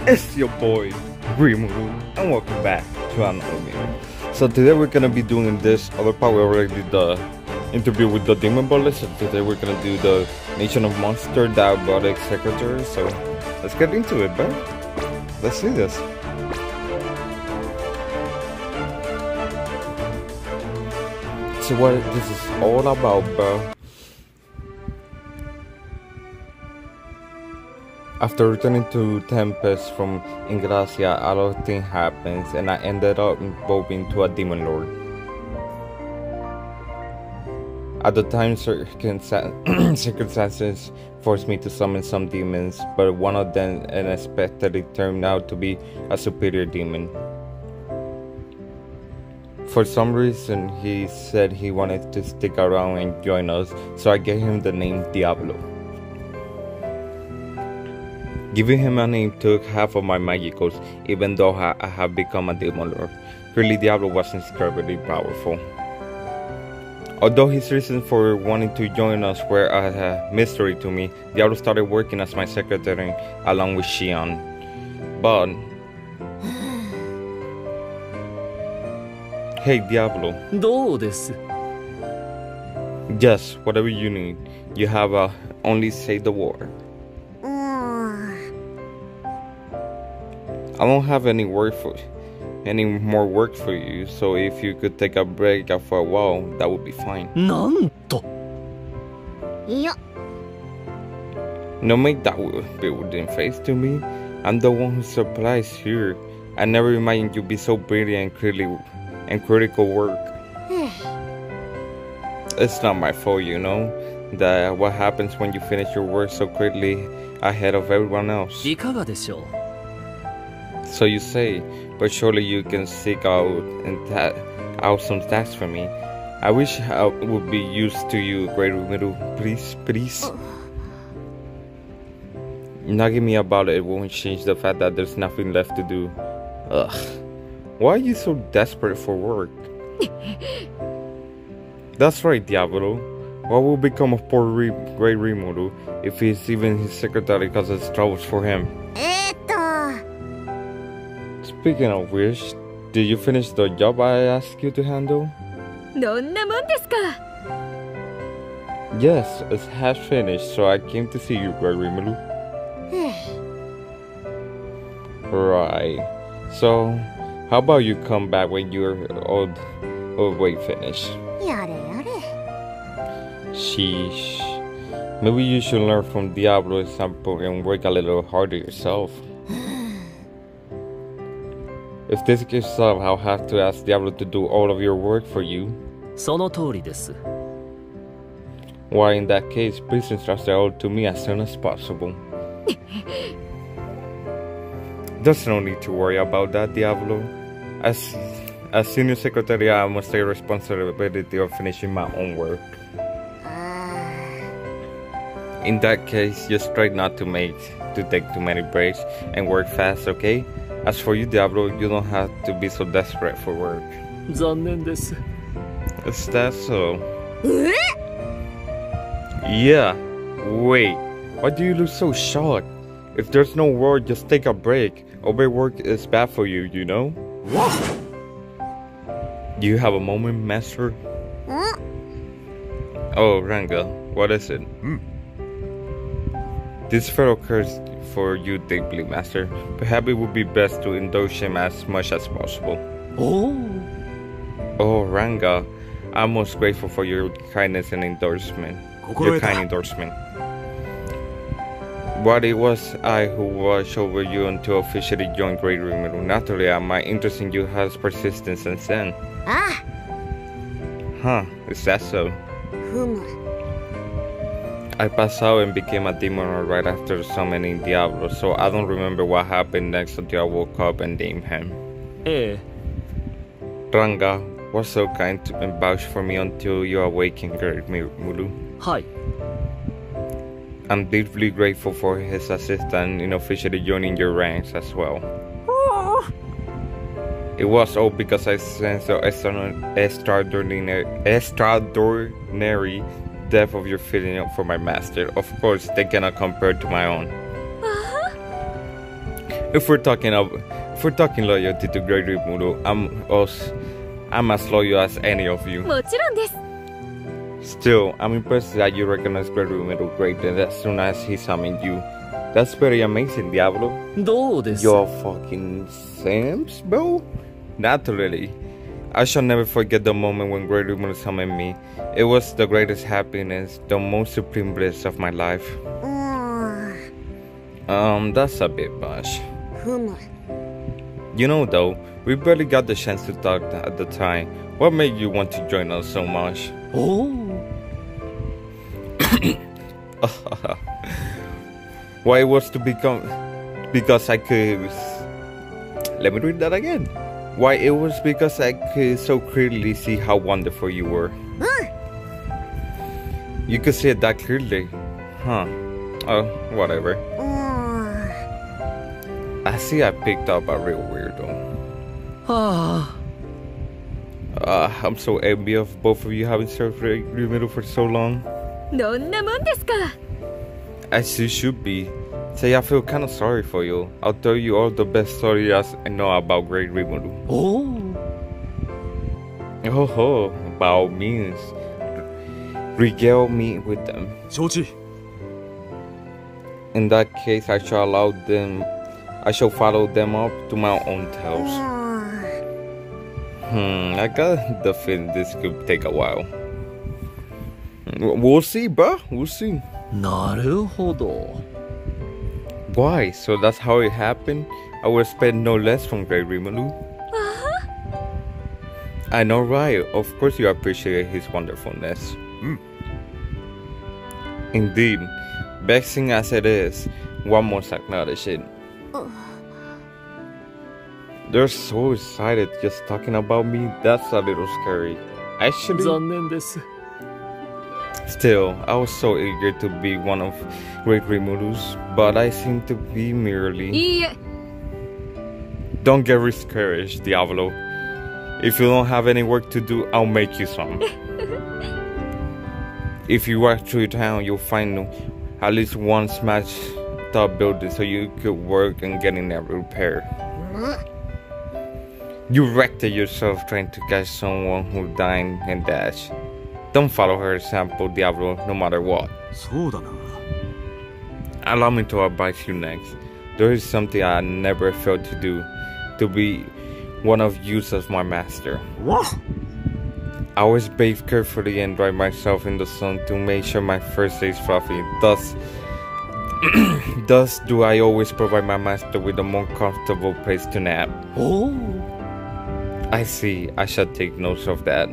It's your boy Grimu, and welcome back to another video. So today we're gonna be doing this other part. We already did the interview with the demon bullet, so today we're gonna do the Nation of Monster Diabolic Secretary. So let's get into it, bro. Let's see this. So what this is all about, bro. After returning to Tempest from Ingracia, a lot of things happens, and I ended up evolving to a demon lord. At the time, circumstances forced me to summon some demons, but one of them unexpectedly turned out to be a superior demon. For some reason, he said he wanted to stick around and join us, so I gave him the name Diablo. Giving him a name took half of my magicals, even though I have become a demon lord. Really, Diablo was incredibly powerful. Although his reasons for wanting to join us were a mystery to me, Diablo started working as my secretary along with Xian. But... Hey Diablo. Yes, whatever you need. You have only say the word. I don't have any more work for you, so if you could take a break for a while, that would be fine. No, make that wooden face to me. I'm the one who's surprised here. I never imagined you'd be so brilliant and critical work. It's not my fault, you know, that what happens when you finish your work so quickly ahead of everyone else. So you say, but surely you can seek out some tasks for me. I wish I would be used to you, Great Middle. Please. Nagging me about it won't change the fact that there's nothing left to do. Ugh. Why are you so desperate for work? That's right, Diablo. What will become of poor Great Rimuru if he's even his secretary causes troubles for him? Speaking of which, did you finish the job I asked you to handle? Yes, it's half finished, so I came to see you, Great Rimuru. Right. So, how about you come back when you're all the way finished? Sheesh. Maybe you should learn from Diablo's example and work a little harder yourself. If this keeps up, I'll have to ask Diablo to do all of your work for you. Why, in that case, please entrust it all to me as soon as possible. There's no need to worry about that, Diablo. As senior secretary, I must take responsibility of finishing my own work. In that case, just try not to take too many breaks and work fast, okay? As for you, Diablo, you don't have to be so desperate for work. Is that so? Yeah. Wait. Why do you look so shocked? If there's no work, just take a break. Overwork is bad for you, you know? Do you have a moment, Master? Oh, Ranga. What is it? This fellow occurs for you deeply, Master. Perhaps it would be best to indulge him as much as possible. Oh, Ranga. I'm most grateful for your kindness and endorsement. Your kind endorsement. But it was I who watched over you until officially joined Great Rimuru. Naturally, my interest in you has persisted since then. Huh, is that so? I passed out and became a demon right after summoning Diablo, so I don't remember what happened next until I woke up and named him. Ranga was so kind to vouch for me until you awakened, Great Mulu. Hi. I'm deeply grateful for his assistance in officially joining your ranks as well. It was all because I sensed the extraordinary depth of your feeling for my master. Of course, they cannot compare to my own. if we're talking loyalty to Great Rimuru, I'm as loyal as any of you. もちろんです。 Still, I'm impressed that you recognize Great Rimuru greatness as soon as he summoned you. That's very amazing, Diablo. どうです You're fucking Sims, bro? Naturally. I shall never forget the moment when Great Rimuru summoned me. It was the greatest happiness, the most supreme bliss of my life. That's a bit much. You know though, we barely got the chance to talk at the time. What made you want to join us so much? Oh. Why it was to become... Because I could... Let me read that again. Why it was because I could so clearly see how wonderful you were. You could see it that clearly. Huh. Oh, whatever. I see I picked up a real weirdo. I'm so envious of both of you having served Rimuru for so long. どんなもんですか。 As you should be. Say, I feel kind of sorry for you. I'll tell you all the best stories I know about Great Rimuru. Oh. Oh, by all means. Regale me with them. 承知 In that case, I shall follow them up to my own tails. I got the feeling this could take a while. We'll see, bruh. We'll see. なるほど Why? So that's how it happened? I would expect no less from Great Rimuru. I know, right? Of course you appreciate his wonderfulness. Indeed. Vexing as it is, one must acknowledge it. They're so excited just talking about me. That's a little scary. Actually, 残念です still, I was so eager to be one of Great Rimuru's, but I seem to be merely... いいえ。 Don't get discouraged, Diablo. If you don't have any work to do, I'll make you some. If you walk through town, you'll find at least one smashed up building so you could work on getting that repaired. You wrecked it yourself trying to catch someone who died and dashed. Don't follow her example, Diablo, no matter what. そうだな Allow me to advise you next. There is something I never failed to do, to be one of you as my master. What? I always bathe carefully and dry myself in the sun to make sure my first day is fluffy. Thus do I always provide my master with a more comfortable place to nap. Oh. I see. I shall take notes of that.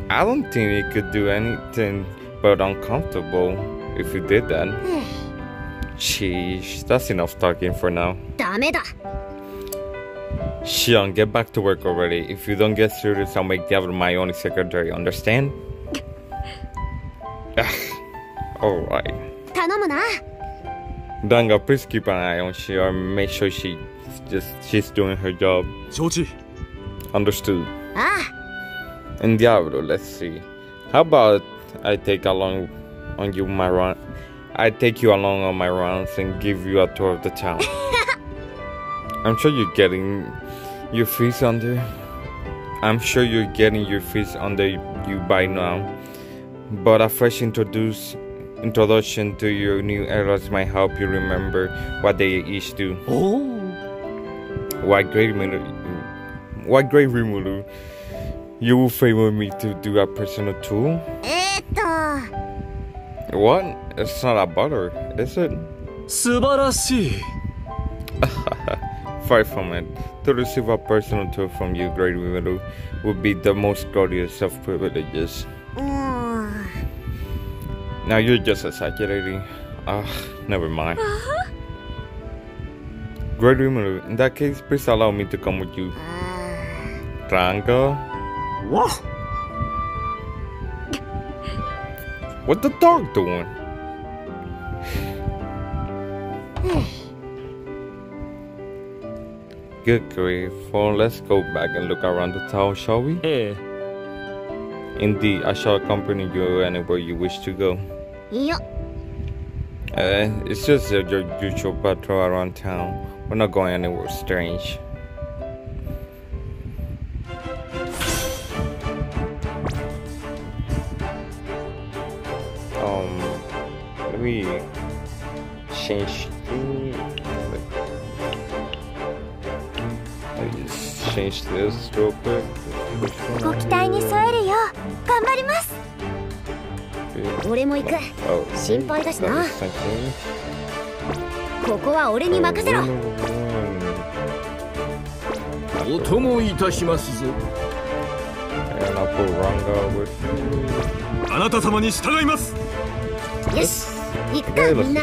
I don't think it could do anything but uncomfortable if you did that. Sheesh, that's enough talking for now. ダメだ。 Shion, get back to work already. If you don't get serious, I'll make Diablo my only secretary, understand? Alright. 頼むな。 Danga, please keep an eye on Shion. Make sure she's doing her job. 承知 Understood. あ And Diablo, let's see. How about I take along on you my run? I take you along on my rounds and give you a tour of the town. I'm sure you're getting your feet under. I'm sure you're getting your feet under you by now. But a fresh introduction to your new areas might help you remember what they each do. Oh. What great Rimuru, you will favor me to do a personal tour? と。 What? It's not a butter, is it? 素晴らしい Far from it. To receive a personal tour from you, Great Rimuru, would be the most glorious of privileges. Now you're just exaggerating. Never mind. Great Rimuru, in that case, please allow me to come with you. Ranga? What? What the dog doing? Good grief. Well, let's go back and look around the town, shall we? ええ Indeed, I shall accompany you anywhere you wish to go. いいよ。It's just your usual patrol around town. We're not going anywhere strange. Let me change. I just change this real quick. ご期待に添えるよう頑張ります。俺も行く。心配だしな。ここは俺に任せろ。お供いたしますぞ。あなた様に従います。よし、行くかみんな。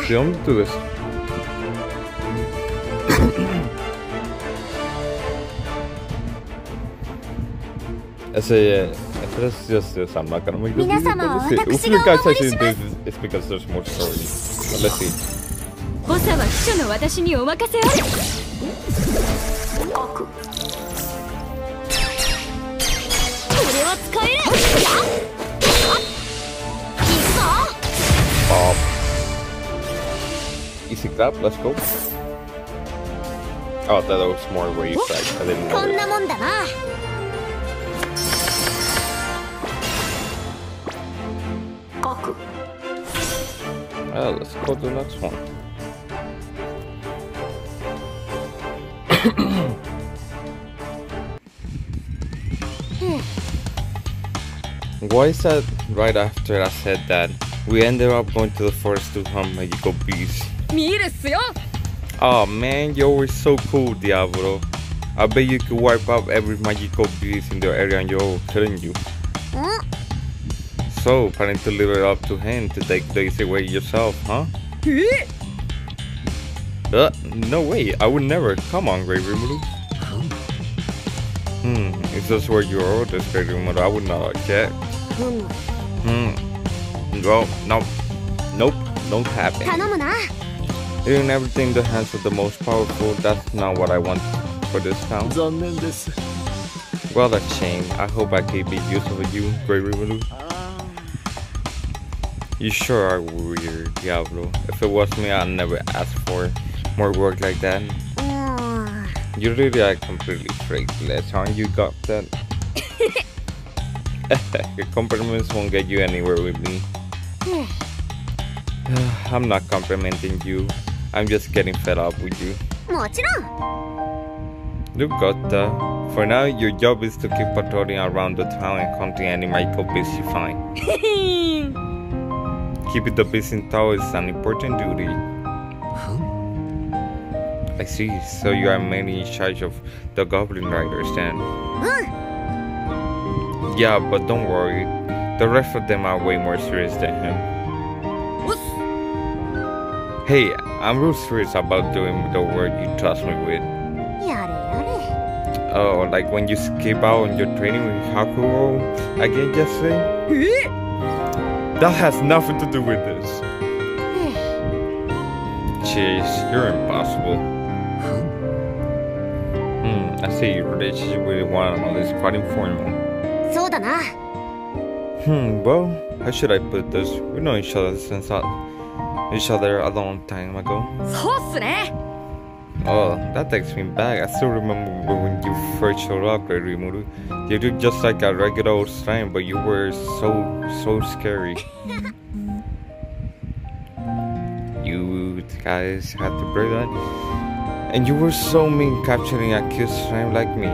If it's just this, I'm not gonna make this video. If you guys actually do this, it's because there's more story. But let's see. ボサは秘書の私にお任せあれ。これは使える。Easy clap, let's go. Oh, that was more wave side. I didn't know. こんなもんだな。Let's go to the next one. Why is that right after I said that? We ended up going to the forest to hunt magical bees. Oh man, you were so cool, Diablo. I bet you could wipe out every magical beast in the area on your own, couldn't you? So, planning to leave it up to him to take the easy way yourself, huh? No way, I would never. Come on, Great Rimuru. If those were your orders, Great Rimuru, I would not object. Well, nope, don't happen. Leaving everything in the hands of the most powerful, that's not what I want for this town. Well, a shame. I hope I can be useful for you, Great Rimuru. You sure are weird, Diablo. If it was me, I'd never ask for more work like that. You really are completely freakless, aren't you? Got that? Your compliments won't get you anywhere with me. I'm not complimenting you. I'm just getting fed up with you. You got that. For now, your job is to keep patrolling around the town and hunting any magical beasts you find. Keeping the beast in tow is an important duty. I see, so you are mainly in charge of the Goblin Riders then. Yeah, but don't worry. The rest of them are way more serious than him. Hey, I'm real serious about doing the work you trust me with. Oh, like when you skip out on your training with Hakuro again yesterday? That has nothing to do with this. Jeez, you're impossible. I see your relationship with one another is quite informal. Well, how should I put this? We know each other since a long time ago. Oh, that takes me back. I still remember when you first showed up, Great Rimuru. You looked just like a regular old slime, but you were so scary. You guys had to break that. And you were so mean capturing a cute slime like me.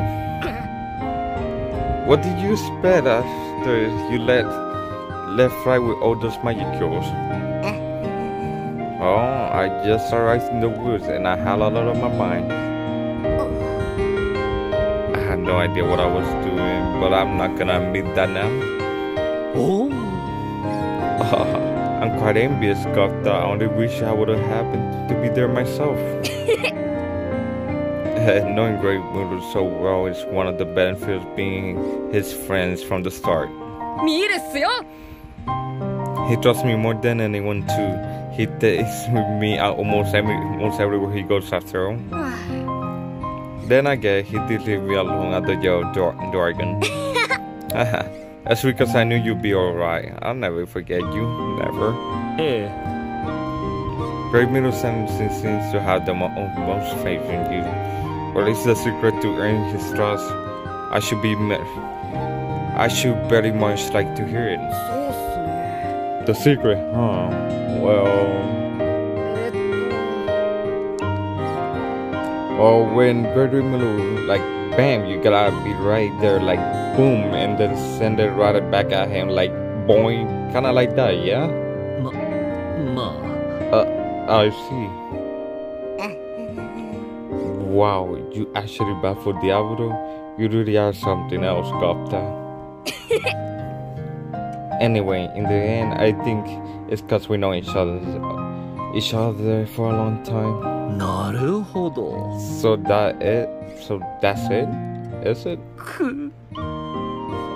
What did you expect after you left right with all those magic cures? Oh, I just arrived in the woods and I had a lot on my mind. I had no idea what I was doing, but I'm not gonna admit that now. Oh? I'm quite envious, Gofta. I only wish I would have happened to be there myself. Knowing Great Rimuru so well is one of the benefits of being his friends from the start. He trusts me more than anyone too. He takes with me almost everywhere he goes after all. Then I guess he did leave me alone at the jail Dragon. That's because I knew you'd be alright. I'll never forget you. Never. Great Middle seems to have the most faith in you. What is the secret to earn his trust? I should very much like to hear it. The secret, huh? Well, when Great Middle, like, bam, you gotta be right there, like, boom, and then send it right back at him, like, boing, kinda like that, yeah? I see. Wow, you actually baffled Diablo? You really are something else, Gopta. Anyway, in the end, I think it's cause we know each other for a long time. So that's it? Is it?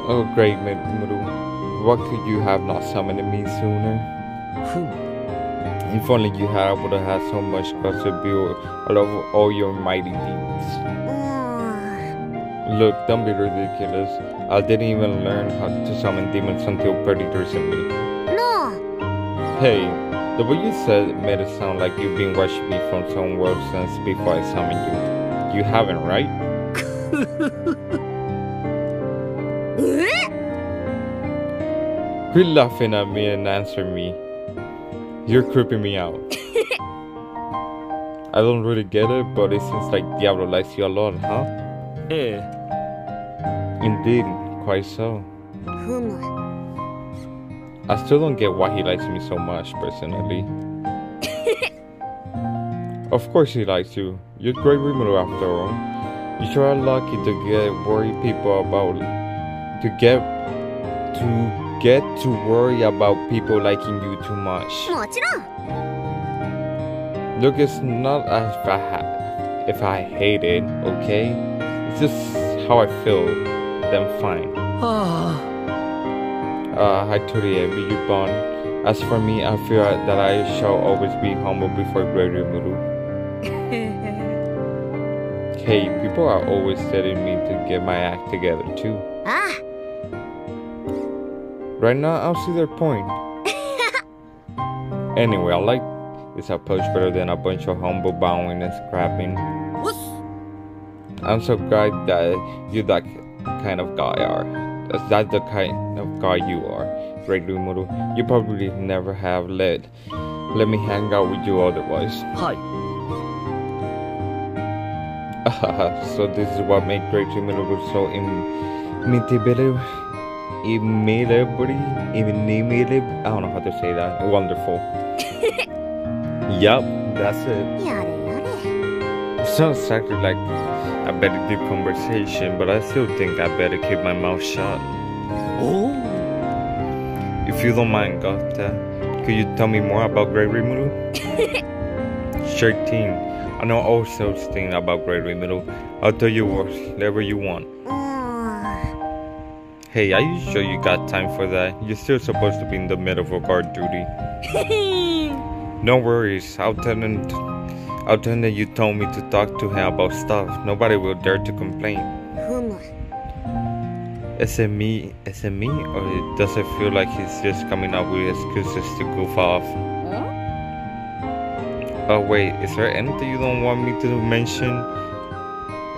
Oh, great, Miru. What could you have not summoned me sooner? If only you would have had so much guts to build all your mighty deeds. Look, don't be ridiculous. I didn't even learn how to summon demons until pretty recently. No! Hey, the way you said it made it sound like you've been watching me from somewhere since before I summoned you. You haven't, right? Quit laughing at me and answer me. You're creeping me out. I don't really get it, but it seems like Diablo likes you a lot, huh? Indeed, quite so. I still don't get why he likes me so much, personally. Of course he likes you. You're Great Rimuru after all. You sure are lucky to worry about people liking you too much. Look, it's not as if I hate it, okay? It's just how I feel. Then fine. I totally envy you, Bon. As for me, I feel that I shall always be humble before Great Rimuru. Hey, people are always telling me to get my act together too. Right now, I'll see their point. Anyway, I like this approach better than a bunch of humble bowing and scrapping. I'm so glad that you that kind of guy are. That's the kind of guy you are, Great Rimuru. You probably never have let me hang out with you otherwise. Hi. So this is what makes Great Rimuru so imitable. I don't know how to say that. Wonderful. Yup, that's it. Sounds exactly like a very deep conversation, but I still think I better keep my mouth shut. Oh? If you don't mind, Gopta, could you tell me more about Great Rimuru? Sure thing. I know all sorts of things about Great Rimuru. I'll tell you whatever you want. Hey, are you sure you got time for that? You're still supposed to be in the middle of guard duty. No worries, I'll tell them you told me to talk to him about stuff. Nobody will dare to complain. Is it me? Or does it feel like he's just coming up with excuses to goof off? Oh wait, is there anything you don't want me to mention?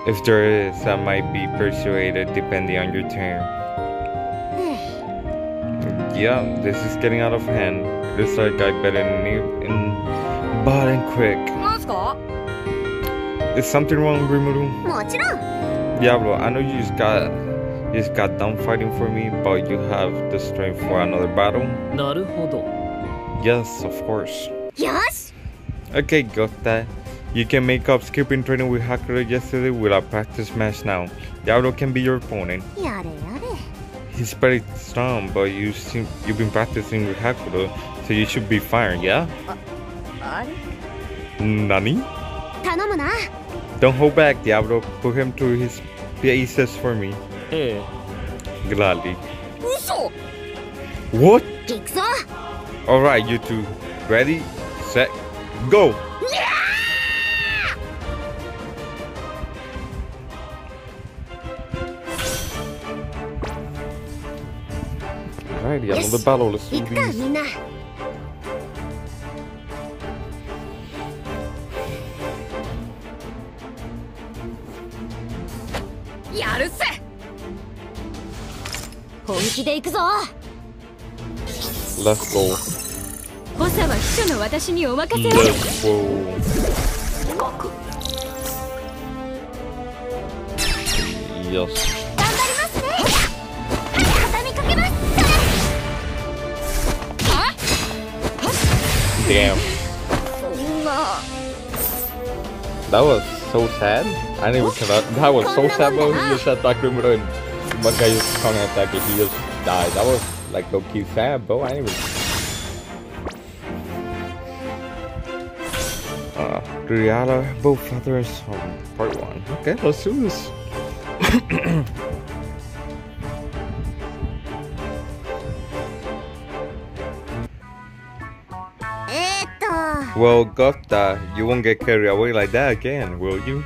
If there is, I might be persuaded depending on your turn. Yeah, this is getting out of hand. Looks like I better nip and quick. Is something wrong, Rimuru? Diablo, I know you just got done fighting for me, but you have the strength for another battle? Yes, of course. Yes. Okay, got that. You can make up skipping training with Hakura yesterday with a practice match now. Diablo can be your opponent. He's pretty strong, but you've been practicing with Hakura, so you should be fine, yeah? Nani? Don't hold back, Diablo. Put him through his paces for me. Gladly. What? Alright, you two. Ready, set, go! Alrighty, another battle. Let's do these. やるせ。本気で行くぞ。 Let's go. 補佐は秘書の私にお任せを。 Let's go. Yes. 頑張りますね。畳みかけます。 Damn. That was so sad. I didn't even connect. That was so sad, bro. He just shot that criminal and my guy just counter-attacked and he just died. That was like low-key sad, bro. I didn't even... Diablo, both fathers, part 1. Okay, let's do this. Well, Gota, you won't get carried away like that again, will you?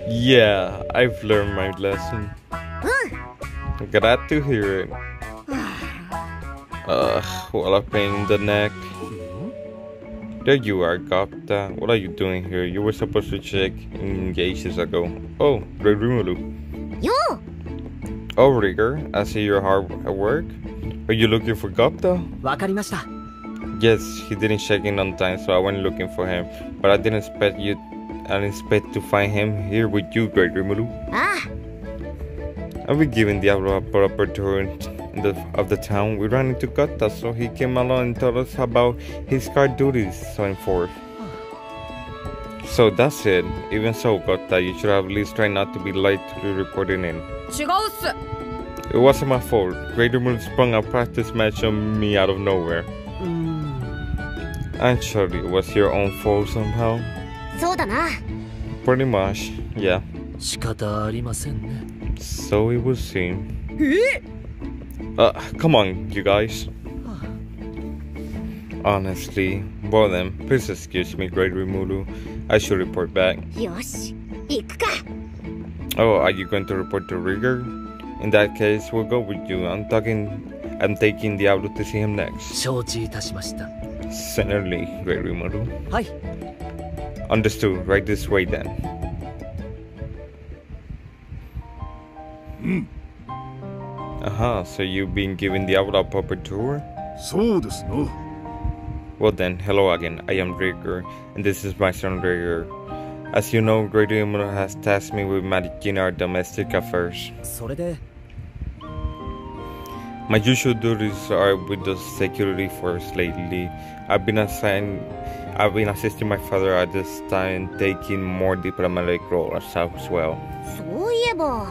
Yeah, I've learned my lesson. Glad to hear it. What a pain in the neck. There you are, Gota. What are you doing here? You were supposed to check in ages ago. Oh, Rimuru. Yo! Oh, Rigger, I see you're hard at work. Are you looking for Gota? わかりました。 Yes, he didn't check in on time, so I went looking for him. But I didn't expect to find him here with you, Great Rimuru. Ah! I'll be giving Diablo a proper tour of the town. We ran into Gota, so he came along and told us about his guard duties, so and forth. So that's it. Even so, Gota, you should have at least tried not to be late to reporting in. 違うっす。 It wasn't my fault. Great Rimuru sprung a practice match on me out of nowhere. Actually, it was your own fault somehow. そうだな。 Pretty much, yeah. 仕方ありませんね。 So it would seem. Come on, you guys. Honestly, well then, please excuse me, Great Rimuru. I should report back. よし、行くか。 Oh, are you going to report to Rigger? In that case, we'll go with you. I'm taking Diablo to see him next. 承知いたしました。 Certainly, Great Rimuru. はい。 Understood. Right this way then. So you've been giving Diablo a proper tour? そうですの。 Well then, hello again. I am Rigger, and this is my son Rigger. As you know, Great Rimuru has tasked me with managing our domestic affairs. それで、 My usual duties are with the security force lately. I've been assisting my father at this time, taking more diplomatic roles as well. そういえば。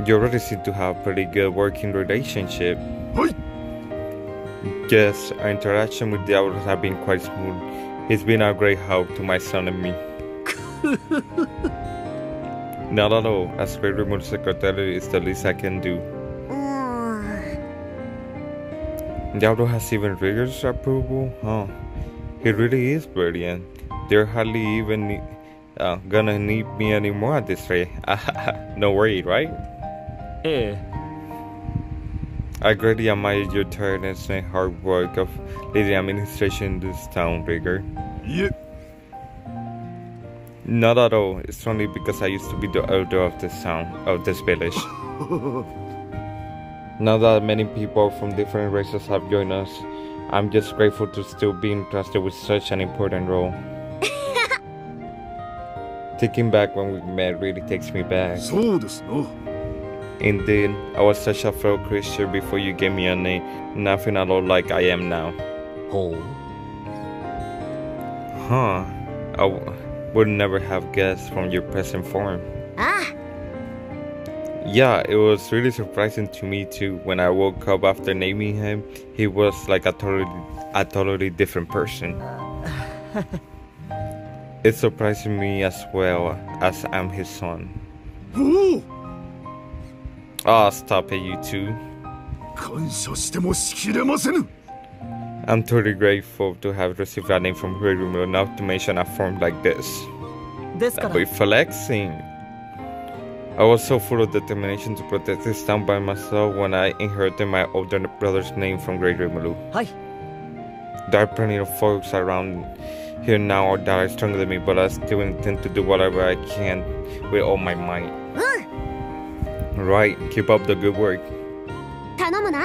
You already seem to have a pretty good working relationship. はい。 Yes, our interaction with Diablo has been quite smooth. He's been a great help to my son and me. Not at all, as Great Rimuru's secretary is the least I can do. Diablo has even Rigger's approval? Huh. He really is brilliant. They're hardly even gonna need me anymore at this rate. No worry, right? ええ。 I greatly admire your tiredness and hard work of leading administration in this town, Rigger. いえ。 Not at all. It's only because I used to be the elder of this town, of this village. Now that many people from different races have joined us, I'm just grateful to still be entrusted with such an important role. Thinking back when we met really takes me back. そうですの。 Indeed, I was such a fellow creature before you gave me a name, nothing at all like I am now. ほう。 Huh. Would never have guessed from your present form. Ah! Yeah, it was really surprising to me too. When I woke up after naming him, he was like a totally different person. It's surprising me as well as I'm his son. Oh! Ah, stop it, you two. 感謝してもしきれませぬ。 I'm totally grateful to have received a name from Great Rimuru, not to mention a form like this. ですから But flexing. I was so full of determination to protect this town by myself when I inherited my older brother's name from Great Rimuru. はい。 There are plenty of folks around here now that are stronger than me, but I still intend to do whatever I can with all my might. Right, keep up the good work. 頼むな。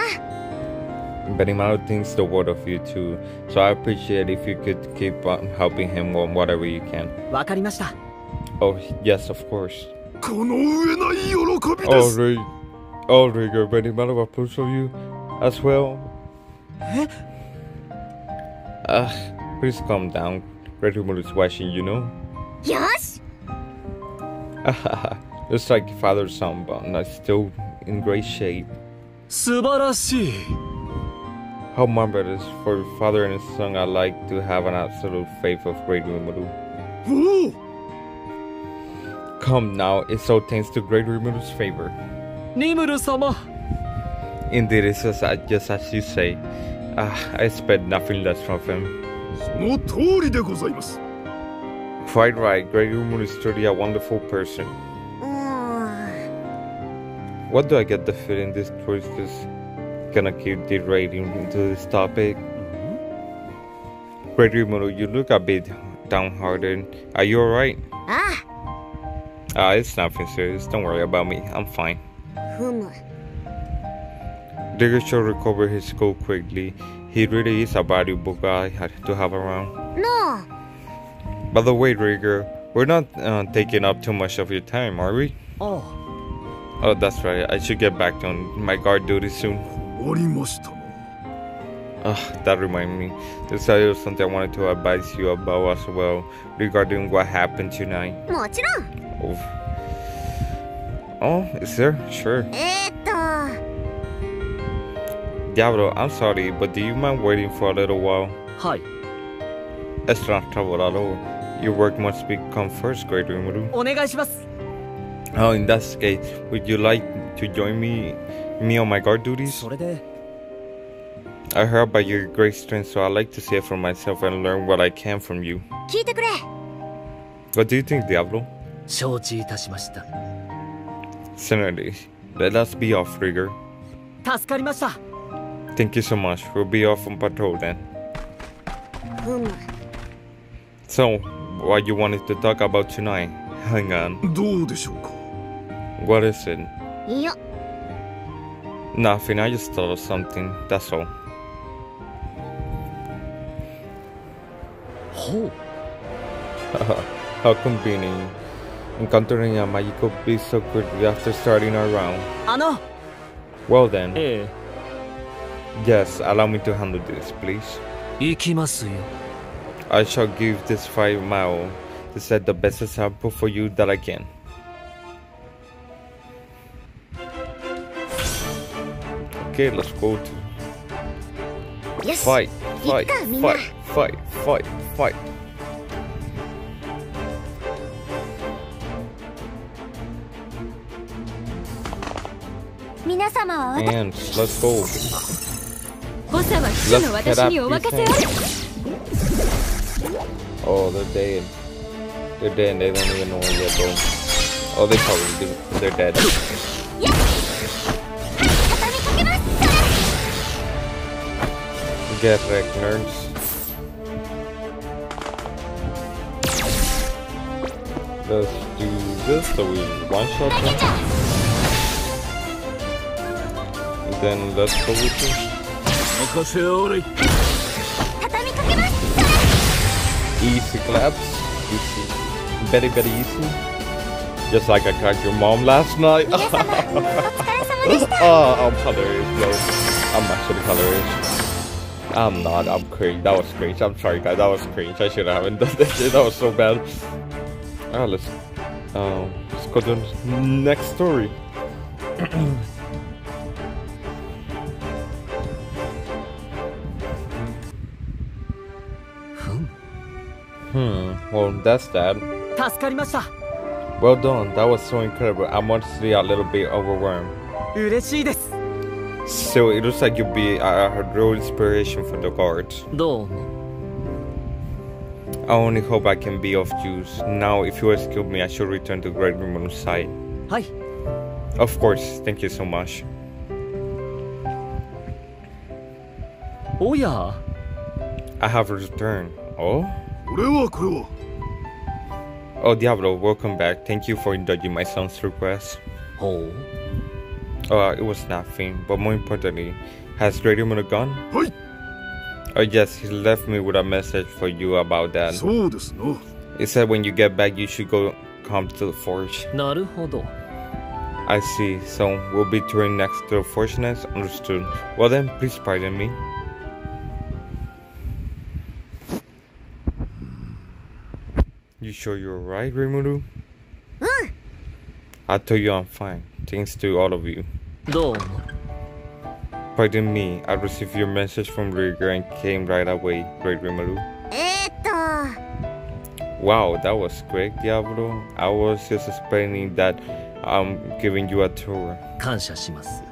Benimaru thinks the world of you too, so I appreciate if you could keep on helping him on whatever you can. わかりました。 Oh, yes, of course. この上ない喜びで Oh, す。 Rigger, Benimaru approves of you as well. Please calm down. Redwood is watching, you know. よし。 It's like father son, but not still in great shape. 素晴らしい。 How marvelous for father and son. I like to have an absolute faith of Great Rimuru. おお。 Come now, it's all thanks to Great Rimuru's favor. リムル様。 Indeed, it's just as you say. I expect nothing less from him. その通りでございます。 Quite right, Great Rimuru is truly a wonderful person. うーん。 What do I get the feeling this choice is gonna keep derating into this topic? Great Rimuru, you look a bit downhearted. Are you alright? あ It's nothing serious. Don't worry about me. I'm fine. あ。ふむ。 Digger should recover his cool quickly. He really is a valuable guy to have around. なあ。 By the way, Rigger, we're not taking up too much of your time, are we? あ Oh, that's right. I should get back on my guard duty soon. 終わりましたな。 That reminds me. There's something I wanted to advise you about as well regarding what happened tonight. もちろん。 Oh, is there? Sure. Diablo, I'm sorry, but do you mind waiting for a little while? はい。 It's not trouble at all. Your work must become first, Great Rimuru. お願いします。 Oh, in that case, would you like to join me on my guard duties? それで、 I heard about your great strength, so I'd like to see it for myself and learn what I can from you. 聞いてくれ。 What do you think, Diablo? 承知いたしました。 Similarly, let us be off, Rigger. 助かりました。 Thank you so much. We'll be off on patrol then. ふむ。 So, what you wanted to talk about tonight? Hang on. どうでしょうか。 What is it? いや。 Nothing. I just thought of something. That's all. ほう。 How convenient. Encountering a magical beast so quickly after starting our round. あの。 Well then. え Yes, allow me to handle this, please. え。行きますよ。 I shall give this fight mile to set the best example for you that I can. Okay, let's go to よし。 fight, 行 fight, くかみんな。 fight, fight, fight, fight. 皆様は私。 And let's go. 補佐は秘書の私にお任せあれ。 Oh, they're dead. They're dead and they don't even know it yet, though. Oh, they probably do. They're dead. よし。畳みかけます。 Get wrecked, nerds. Let's do this so we one-shot them. And then let's go with this. 任せあれ。畳みかけます。 Easy claps. Easy. Very, very easy. Just like I cracked your mom last night. 皆様、お疲れ様でした。 I'm hilarious, bro. I'm actually hilarious. I'm not. I'm cringe. That was cringe. I'm sorry, guys. That was cringe. I should have haven't done that shit. That was so bad. Alright, let's go to the next story. Well, that's that. 助かりました。 Well done. That was so incredible. I'm honestly a little bit overwhelmed. 嬉しいです。 So it looks like you'll be a real inspiration for the guards. どうも。 I only hope I can be of use. Now, if you excuse me, I should return to Great Rimuru's side. はい。 Of course. Thank you so much. おや。 I have returned. Oh? 俺はこれを。 Oh, Diablo, welcome back. Thank you for indulging my son's request. ほう。 It was nothing, but more importantly, has Radio Mono gone? はい。 Oh yes, he left me with a message for you about that. そうですな。 He said when you get back, you should come to the forge. なるほど。 I see, so we'll be touring next to the forge next? Understood. Well then, please pardon me. You sure you're alright, Rimuru? I told you I'm fine, thanks to all of you. どうも。 Pardon me, I received your message from Rigger and came right away, Great Rimuru. Wow, that was quick, Diablo. I was just explaining that I'm giving you a tour. 感謝します。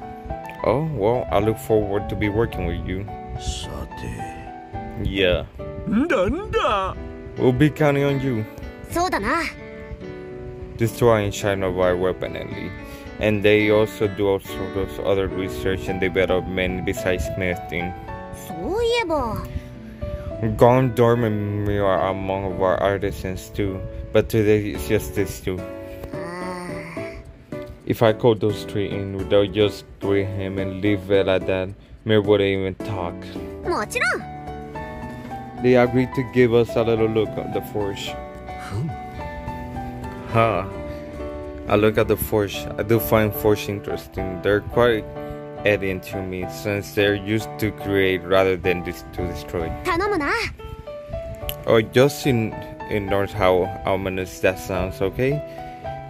Oh, well, I look forward to be working with you. さて。 Yeah. なんだ。 We'll be counting on you. そうだな。 This tour in China are weaponry, and they also do all sorts of other research and development besides smithing. そういえば。 Gondorm and me are among of our artisans too, but today it's just these two. If I called those three in, they'll just greet him and leave it at that. Mir wouldn't even talk. もちろん。 They agreed to give us a little look at the forge. Huh. I look at the forge. I do find forge interesting. They're quite alien to me since they're used to create rather than to destroy. 頼むな。 Oh, just ignore how ominous that sounds, okay?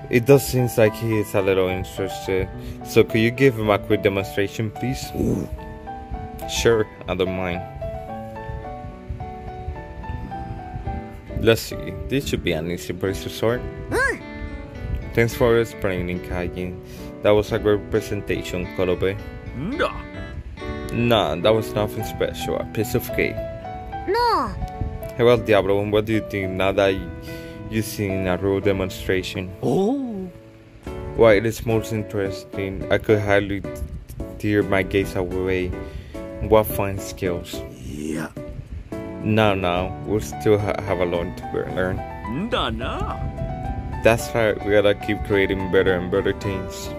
It does seem like he is a little interested. So could you give him a quick demonstration, please? Sure, I don't mind. Let's see. This should be an easy place to start. Thanks for explaining, Kaiji. That was a great presentation, Korobe. んだ。 Nah, that was nothing special. A piece of cake. なあ。 Hey, well, Diablo, what do you think now that you've seen a real demonstration? おお。 Why, it is most interesting. I could hardly tear my gaze away. What fine skills. いや。 No, we'll still have a lot to learn. んだな。 That's right, we gotta keep creating better and better things.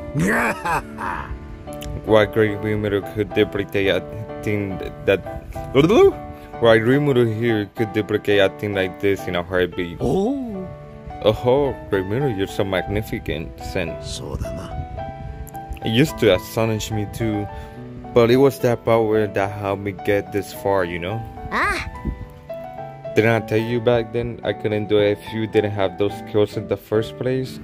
Why Great Rimuru could duplicate a thing that... Why Rimuru here could duplicate a thing like this in a heartbeat. おお。 Oh, Great Rimuru, you're so magnificent, Sen. そうだな。 It used to astonish me too, but it was that power that helped me get this far, you know? ああ。 Didn't I tell you back then I couldn't do it if you didn't have those skills in the first place?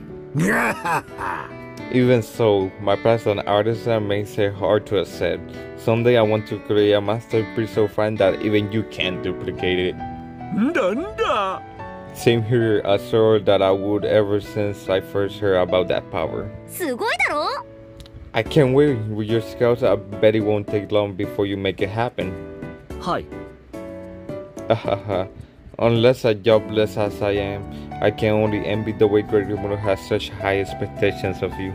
Even so, my past as an artisan makes it hard to accept. Someday I want to create a masterpiece so fine that even you can't duplicate it. んだんだ。 Same here, a sword that I would ever since I first heard about that power. すごいだろ。 I can't wait. With your skills, I bet it won't take long before you make it happen. はい。 Unless as jobless as I am, I can only envy the way Great Rimuru has such high expectations of you.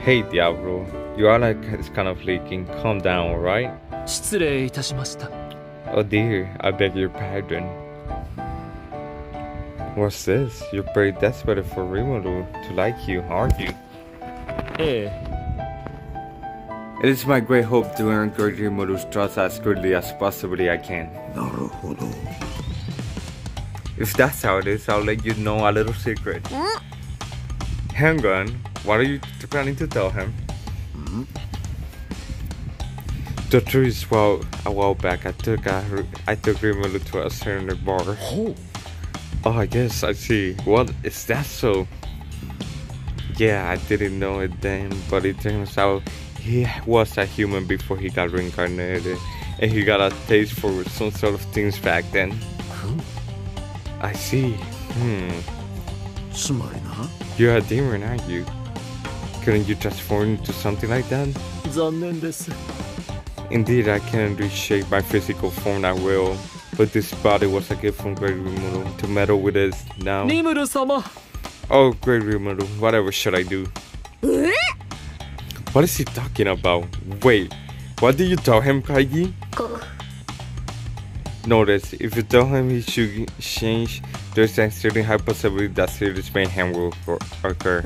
Hey Diablo, your eye is kind of leaking. Calm down, alright? 失礼いたしました。 Oh dear, I beg your pardon. What's this? You're pretty desperate for Rimuru to like you, aren't you? ええ。 It is my great hope to earn Great Rimuru's trust as quickly as possibly I can. なるほど。 If that's how it is, I'll let you know a little secret. Hang on, what are you planning to tell him? The truth is, well, a while back I took Rimuru to a certain bar. Oh, I guess I see. What is that so? Yeah, I didn't know it then, but it turns out he was a human before he got reincarnated, and he got a taste for some sort of things back then. I see. つまりな。 You're a demon, aren't you? Couldn't you transform into something like that? 残念です。 Indeed, I can't reshape my physical form at will, but this body was a gift from Great Rimuru to meddle with it now. リムル様。 Oh, Great Rimuru, whatever should I do? え？ What is he talking about? Wait, what did you tell him, Kaigi? Notice, if you tell him he should change, there's a certain high possibility that serious mayhem will occur.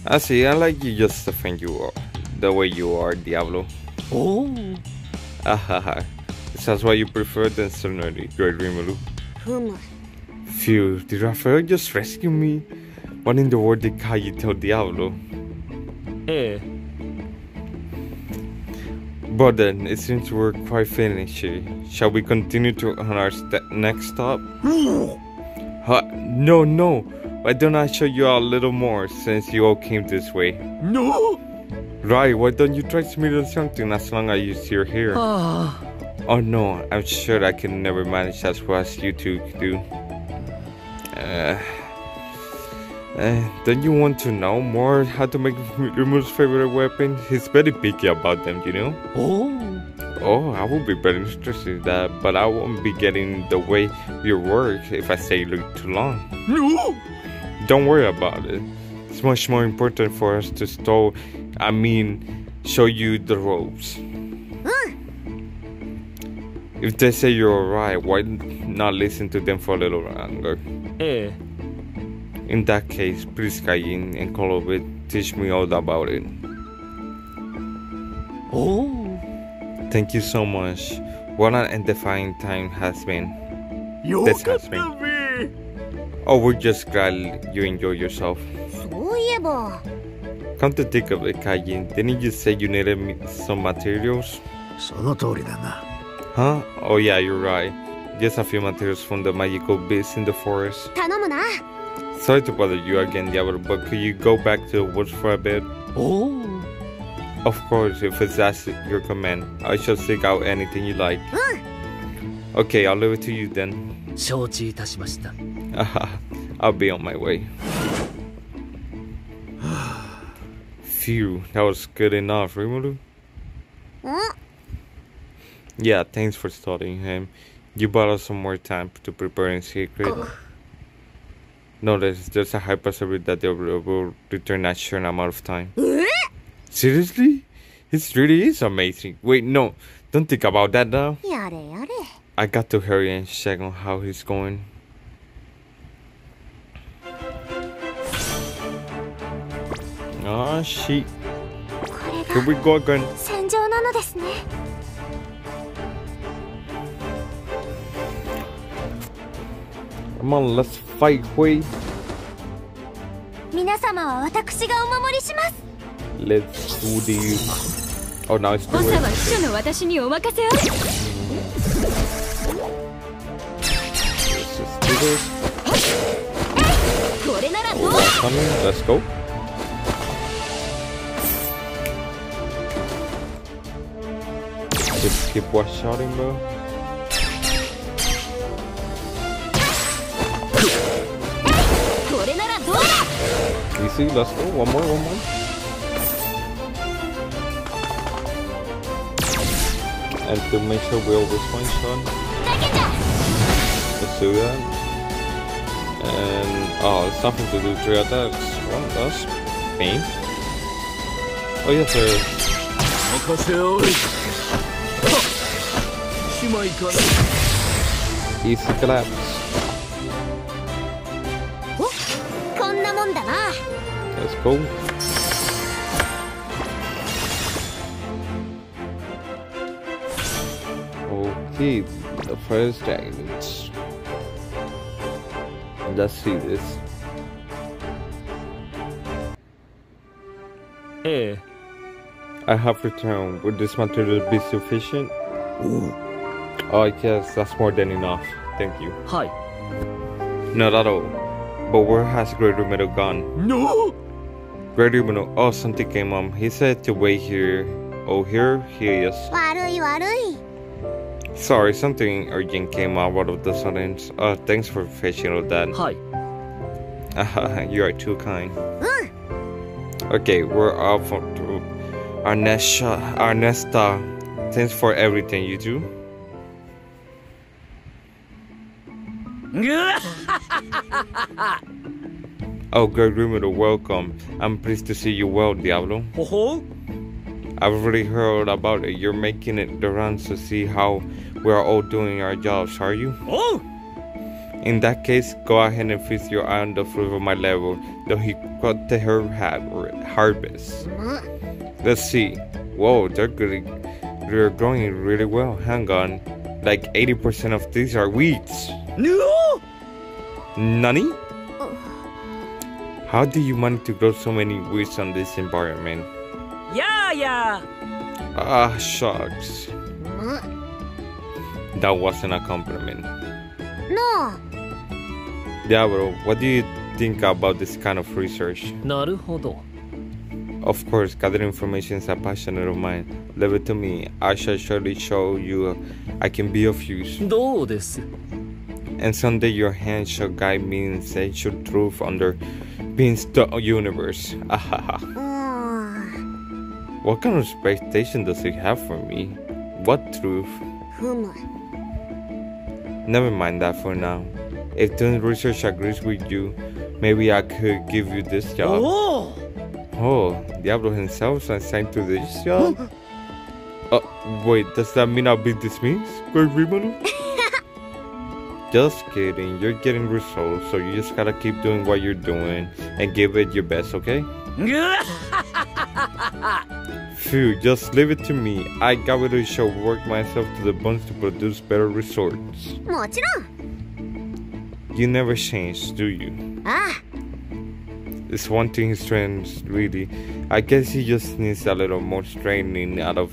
I see, I like you just the way you are, Diablo. Oh. Ahaha. That's why you prefer the insanity, Great Rimuru. Phew, did Raphael just rescue me? What in the world did Kaji tell Diablo? But then, it seems we're quite finished here. Shall we continue on our next stop? No. Why don't I show you a little more since you all came this way? No! Right, why don't you try to meet something as long as you're here? Oh no, I'm sure I can never manage as well as you two do. Don't you want to know more how to make Rimuru's favorite weapon? He's very picky about them, you know? Oh, I would be very interested in that, but I won't be getting in the way of your work if I stay too long. No! Don't worry about it. It's much more important for us to show you the ropes. If they say you're alright, why not listen to them for a little longer? In that case, please Kaijin and Kolobit teach me all about it. Thank you so much. What an edifying time has been. This has been. Oh, we're just glad you enjoy yourself. Come to think of it, Kaijin, didn't you say you needed some materials? Huh? Oh yeah, you're right. Just a few materials from the magical beasts in the forest. Sorry to bother you again, Diablo, but could you go back to the woods for a bit? Of course, if it's at your command, I shall seek out anything you like. Okay, I'll leave it to you then. I'll be on my way. Phew, that was good enough, Rimuru. Yeah, thanks for studying him. You bought us some more time to prepare in secret. Notice, there's a high possibility that they will return at a certain amount of time. Seriously? It really is amazing. Wait, no, don't think about that now. I got to hurry and check on how he's going. Oh, shit. Here we go again. Come on, let's fight, Hui. Let's do this. Oh, now it's too late. Let's just do this. Oh, coming. Let's go. Just keep one-shotting, bro. Easy, let's go. One more. And to make sure we always one-shot. Let's do that. And it's nothing to do 3 attacks. Well, that's me. Oh yes, there is. Easy collapse. Let's go. Okay, the first damage. Let's see this. I have returned. Would this material be sufficient? Oh yes, that's more than enough. Thank you. Hi. Not at all. But where has Great Rumino gone? No! Great Rumino, oh, something came up. He said to wait here. Oh, here he is. Sorry, something urgent came up out of the sudden. Thanks for fetching all that. Hi. You are too kind. Okay, we're off to our next stop. Thanks for everything you do. Oh, Great Rumino, welcome. I'm pleased to see you well, Diablo. I've already heard about it. You're making it the rounds to see how we're all doing our jobs, are you? Oh! In that case, go ahead and feast your eye on the fruit of my labor, though he cut the herb harvest. Let's see. Whoa, they're growing really well. Hang on. Like 80% of these are weeds. No! Nani? How do you manage to grow so many weeds on this environment? Yeah. Ah, shucks. That wasn't a compliment. No. Diablo, what do you think about this kind of research? なるほど。 Of course, gathering information is a passion of mine. Leave it to me. I shall surely show you I can be of use. どうです。 And someday your hand shall guide me in essential truth under beings the universe. Ahaha. What kind of expectation does he have for me? What truth? Never mind that for now. If doing research agrees with you, maybe I could give you this job. Oh, Diablo himself is assigned to this job? Wait, does that mean I'll be dismissed? Great Rimuru? Just kidding, you're getting results, so you just gotta keep doing what you're doing and give it your best, okay? Phew, just leave it to me. I got to shall work myself to the bones to produce better results. もちろん。 You never change, do you? It's one thing his strength really. I guess he just needs a little more training out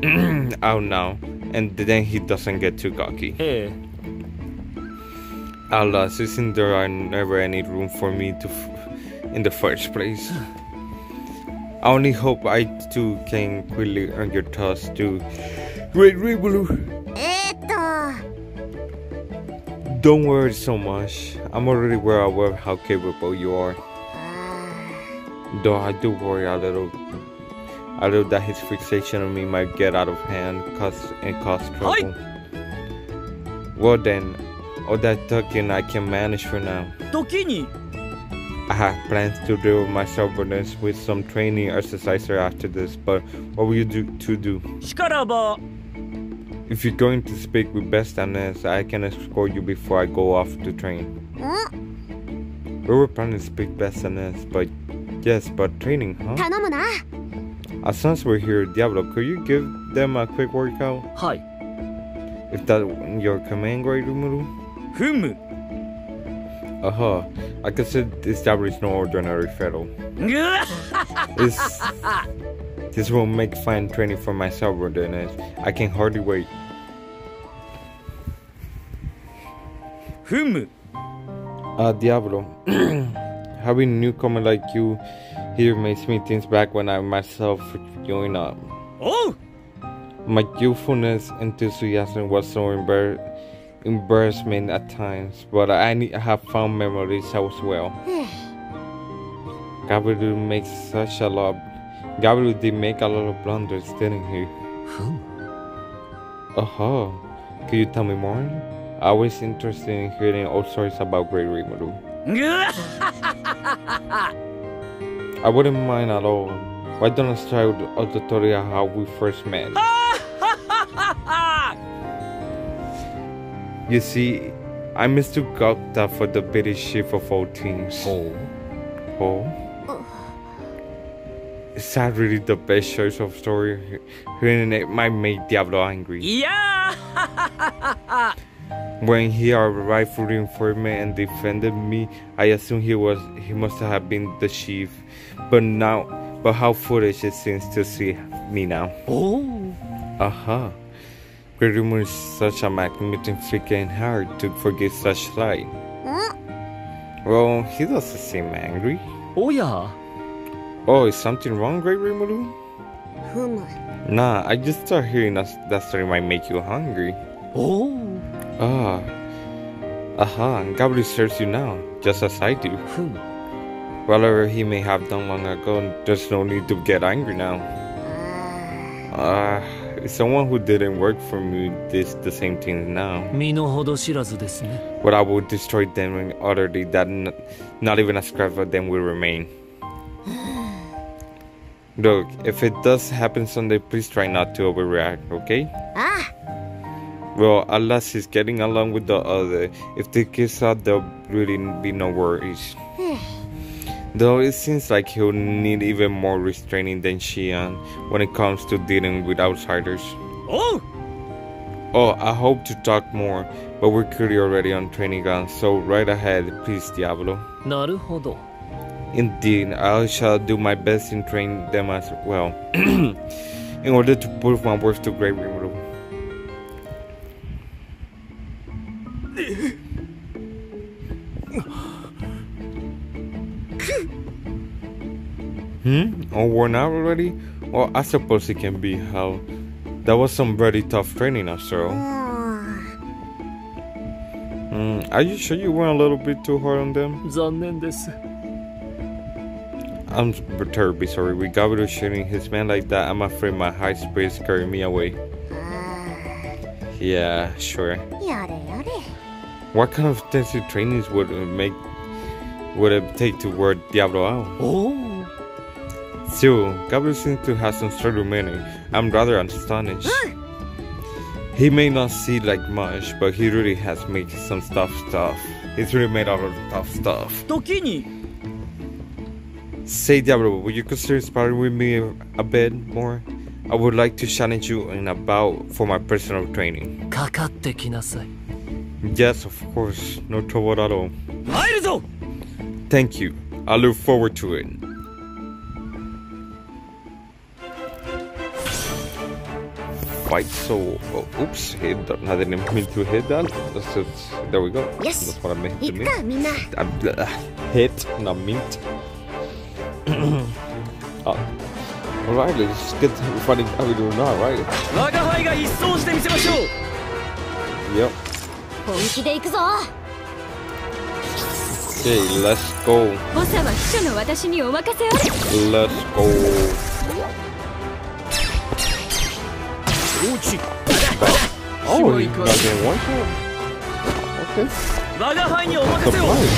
now, and then he doesn't get too cocky. ええ。 Alas, isn't there never any room for me to in the first place? I only hope I too can quickly earn your trust too. Great Rimuru! Don't worry so much. I'm already well aware of how capable you are. Though I do worry a little that his fixation on me might get out of hand and cause trouble. Well then, all that talking I can manage for now. 時に I have plans to deal with my stubbornness with some training exercise after this, but what will you do? しからば If you're going to speak with Best and Ness, I can escort you before I go off to train. We were planning to speak Best and Ness, but training, huh? 頼むな。 As soon as we're here, Diablo, could you give them a quick workout? はい。 If that's your command, Great Rimuru? ふむ I consider this Diablo is no ordinary fellow. This will make fine training for my stubbornness. I can hardly wait. ふむ Diablo, having a newcomer like you here makes me think back when I myself growing up. おう My youthfulness enthusiasm was so embarrassment at times, but I have found memories as well. Gabriel did make a lot of blunders, didn't he? Could you tell me more? I was interested in hearing all stories about Great Rimuru. I wouldn't mind at all. Why don't I start with a tutorial how we first met? You see, I mistook Gokta for the British chief of all things. Oh? Is that really the best choice of story? Hearing it might make Diablo angry. いや When he arrived for reinforcement and defended me, I assumed he must have been the chief. But how foolish it seems to see me now. おう Great Rimuru is such a magnificent heart to forget such light. Well, he doesn't seem angry. おや。 Oh, is something wrong, Great Rimuru? Nah, I just thought hearing that story might make you hungry. おう。 Gabriel serves you now, just as I do. ふむ。 Whatever he may have done long ago, there's no need to get angry now. Someone who didn't work for me did the same thing now. 身の程知らずですね。 But I will destroy them utterly, that not even a scrap of them will remain. Look, if it does happen someday, please try not to overreact, okay? Well, at last he's getting along with the other. If the kids out, there'll really be no worries. Though it seems like he'll need even more restraining than Xian when it comes to dealing with outsiders. Oh, I hope to talk more, but we're clearly already on training ground, so right ahead, please, Diablo. なるほど。 Indeed, I shall do my best in training them as well, in order to prove my worth to Great Rimuru. All worn out already? Well, I suppose it can be. Hell, that was some very tough training after all. Are you sure you went a little bit too hard on them? 残念です。 I'm terribly sorry. With Gabriel shooting his man like that, I'm afraid my high spirits carry me away. Yeah, sure. What kind of intensive trainings would it take to wear Diablo out? Oh. Still, Gabriel seems to have some sort of meaning. I'm rather astonished. He may not see like much, but he really has made some stuff. He's really made out of tough stuff. 時に Say, Diablo, would you consider sparring with me a bit more? I would like to challenge you in a bout for my personal training. かかってきなさい。 Yes, of course. No trouble at all. 入るぞ。 Thank you. I look forward to it. Fight so... Oh, oops. I didn't mean to hit that. There we go. Yes. That's what I meant to mean. 行くかみんな。 Hit, not meant. Alright, let's get fighting how we do now, right? 我が輩が一掃してみせましょう。 Yep. 本気で行くぞ。 Okay, let's go. ボサは秘書の私にお任せを。 Let's go. 落ち。 Oh, he's not getting one shot. Okay. 我が輩にお任せを。 Surprise.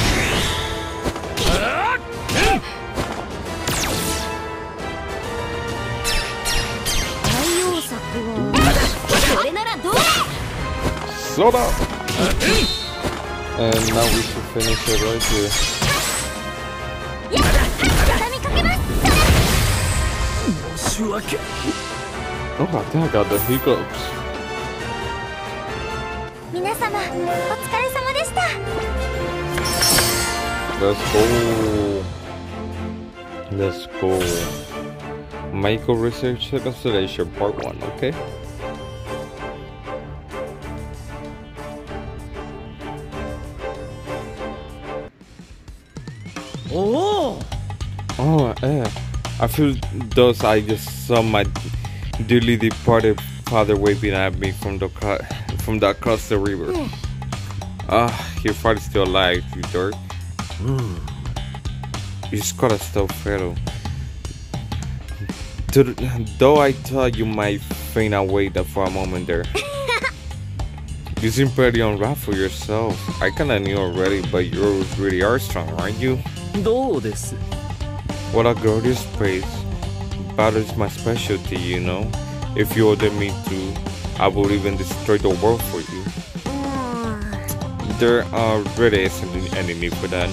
対応策は。それならどうだ。 Slow down. And now we should finish it right here. 畳みかけます。 申し訳。 Oh, I think I got the hiccups. 皆様、お疲れ様でした。 Let's go. Let's go. Micro Research Constellation Part 1, okay? Oh! Oh, yeah. I feel those I just saw my dearly departed father waving at me from across the river. Your father's still alive, you dork. You just gotta stop Pharaoh. Though I thought you might faint away for a moment there. You seem pretty unwrapped for yourself. I kinda knew already, but you really are strong, aren't you? どうです。 What a glorious praise. Battle is my specialty, you know. If you order me to, I will even destroy the world for you. There really isn't any need for that.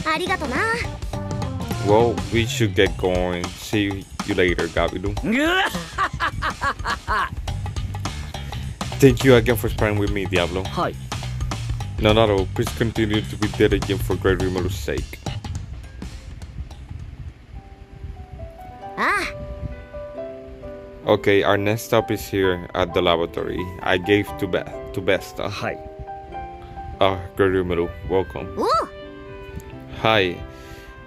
ありがとな。 Well, we should get going. See you later, Gabilu. Thank you again for sparring with me, Diablo. はい。 No, not all. Please continue to be diligent for Great Rimuru's sake. ああ。 Okay, our next stop is here at the laboratory. I gave to Besta. はい。 Great Rimuru, welcome. おう。 Hi.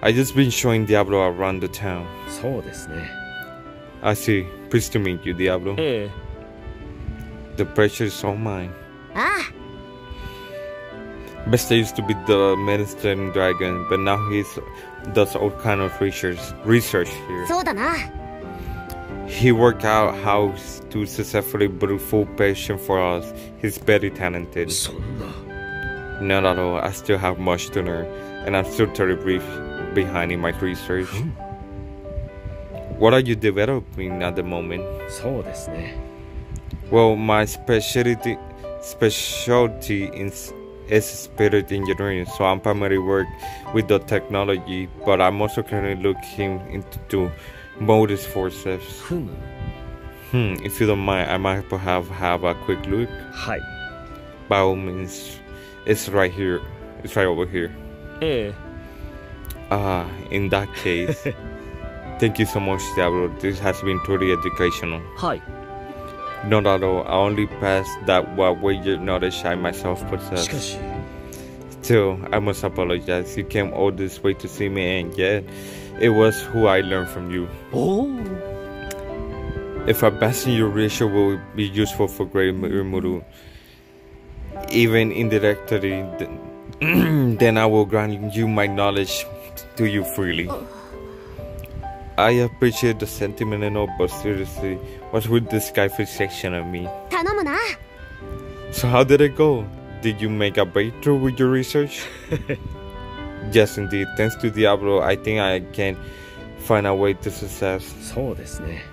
I just been showing Diablo around the town. そうですね。 I see. Pleased to meet you, Diablo. ええ。 The pressure is all mine. ああ。 Besta used to be the ministering dragon, but now does all kind of research here. そうだな。 He worked out how to successfully brew full passion for us. He's very talented. そんな。 Not at all. I still have much to learn, and I'm still terribly behind in my research. What are you developing at the moment? そうですね。 Well, my specialty specialty is spirit engineering, so I'm primarily work with the technology, but I'm also currently looking into motive forces. If you don't mind, I might perhaps have a quick look. はい By all means, it's right here. It's right over here. え In that case, thank you so much, Diablo. This has been truly educational. えはい Not at all. I only passed that what wager knowledge I myself し possess. かし Still, I must apologize. You came all this way to see me, and yet it was who I learned from you. おお If I pass in your ratio will be useful for great Rimuru, even indirectly, then I will grant you my knowledge to you freely. I appreciate the sentiment and all, but seriously, what's with this guy fixation on me? 頼むな。 So how did it go? Did you make a breakthrough with your research? Yes, indeed. Thanks to Diablo, I think I can find a way to success. そうですね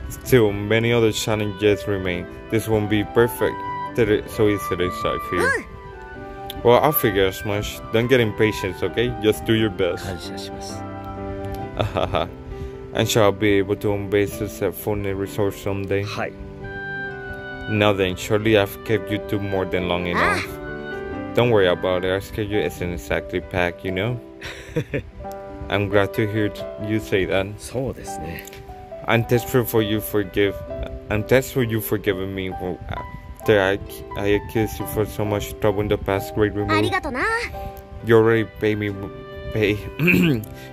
Still, many other challenges remain. This won't be perfect. So easily, I feel. Well, I'll figure as much. Don't get impatient, okay? Just do your best. 感謝します And shall be able to obey successfully resource someday. はい Now then, surely I've kept you two more than long enough. Don't worry about it. Our schedule isn't exactly packed, you know? I'm glad to hear you say that. そうですね I'm thankful for you forgiving me after I accused you for so much trouble in the past. Great あり remove. がとな。 You already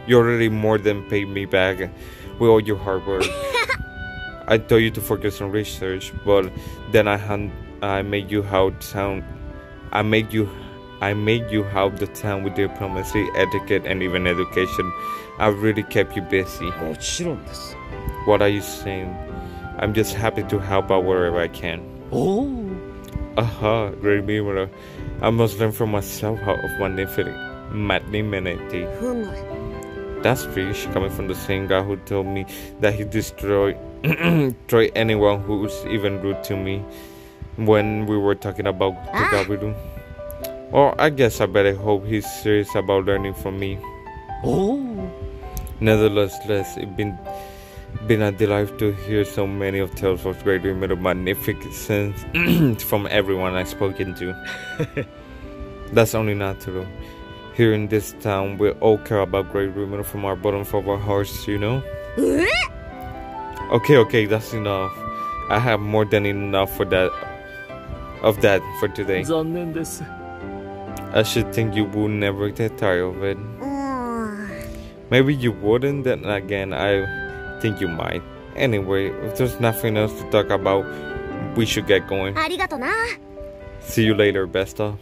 you already more than paid me back with all your hard work. I told you to focus on research, but then I made you help the town with diplomacy, etiquette, and even education. I really kept you busy. もちろんです What are you saying? I'm just happy to help out wherever I can. おお Great mirror. I must learn for myself how of magnanimity. ふむ。 That's fish coming from the same guy who told me that he destroy anyone who's even rude to me when we were talking about the Gabiru. Well, I guess I better hope he's serious about learning from me. おお Nevertheless, it's been a delight to hear so many of tales of great women of magnificence from everyone I've spoken to. That's only natural. Here in this town, we all care about great women from our bottom of our hearts, you know? Okay, that's enough. I have more than enough for that for today. 残念です I should think you will never get tired of it. うーん。 Maybe you wouldn't, then again, I think you might. Anyway, if there's nothing else to talk about, we should get going. ありがとな。 See you later, Besta.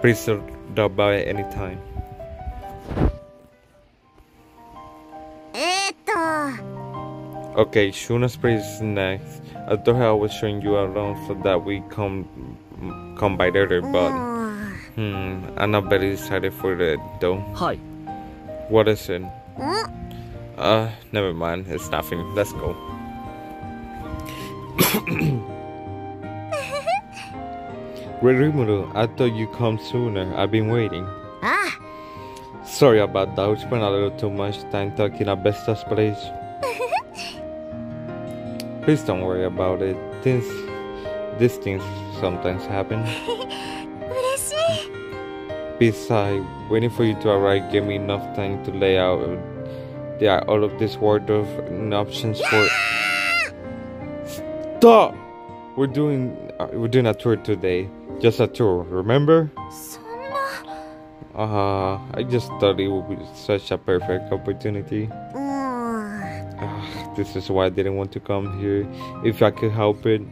Please stop by anytime. Okay, Shuna's place is next. I thought I was showing you around so that we come by later, う but ーん。 I'm not very excited for it though. はい What is it? ん Never mind. It's nothing. Let's go. Rimuru, I thought you'd come sooner. I've been waiting. あ Sorry about that. We spent a little too much time talking at Besta's place. Please don't worry about it. These things sometimes happen. あ。嬉しい。 Besides, waiting for you to arrive gave me enough time to lay out all of this wardrobe and options for. Stop! We're doing a tour today. Just a tour, remember? そんな。 I just thought it would be such a perfect opportunity. うーん。 This is why I didn't want to come here if I could help it.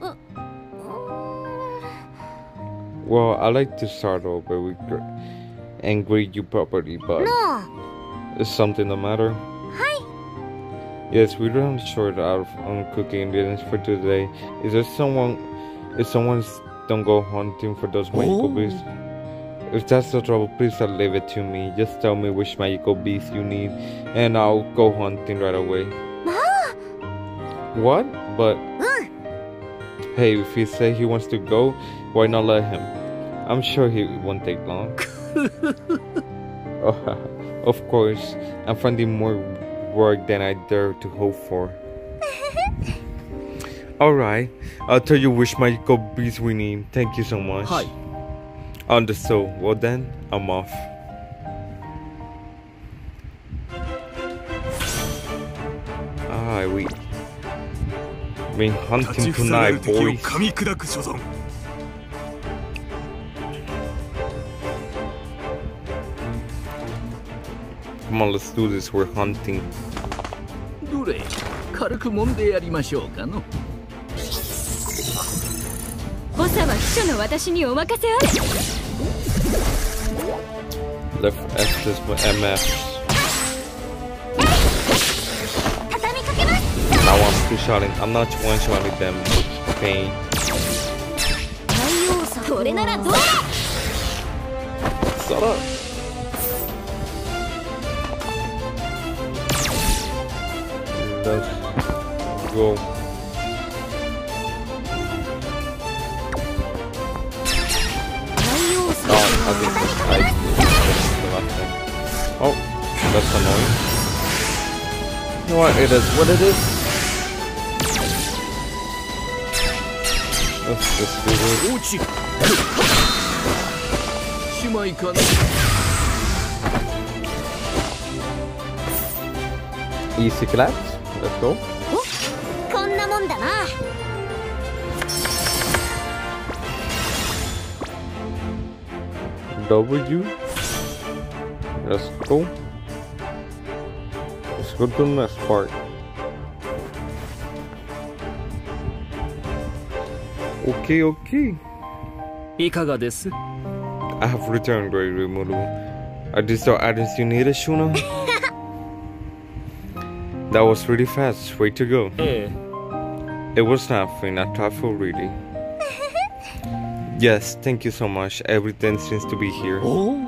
Well, I like to start over and greet you properly, but の。 is something the matter? はい。 Yes, we ran short out on cooking ingredients for today. If someone's don't go hunting for those magical beasts. If that's the trouble, please don't leave it to me. Just tell me which magical beast you need, and I'll go hunting right away. What? But Hey, if he say he wants to go, why not let him? I'm sure he won't take long. Oh, of course, I'm finding more work than I dare to hope for. Alright, I'll tell you which magical beast we need. Thank you so much. Hi. Understood. Well then, I'm off. We've been hunting tonight, boys. Come on, let's do this. We're hunting. どれ軽く揉んでやりましょうかの。補佐は秘書の私にお任せあれ。Left access with MF. Now I'm two-shotting. I'm not one-shotting them with pain. これならどうだ。 Shut up. Let's go. Oh, that's annoying. You know what? It is what it is. Let's just do this. Easy claps. Let's go. こんなもんだな。 W. Let's go. Let's go to the next part. Okay, okay. いかがです I have returned, Great Rimuru. Are these the items you needed, Shuna? That was really fast. Way to go. It was nothing. I thought for really. Yes, thank you so much. Everything seems to be here. Oh.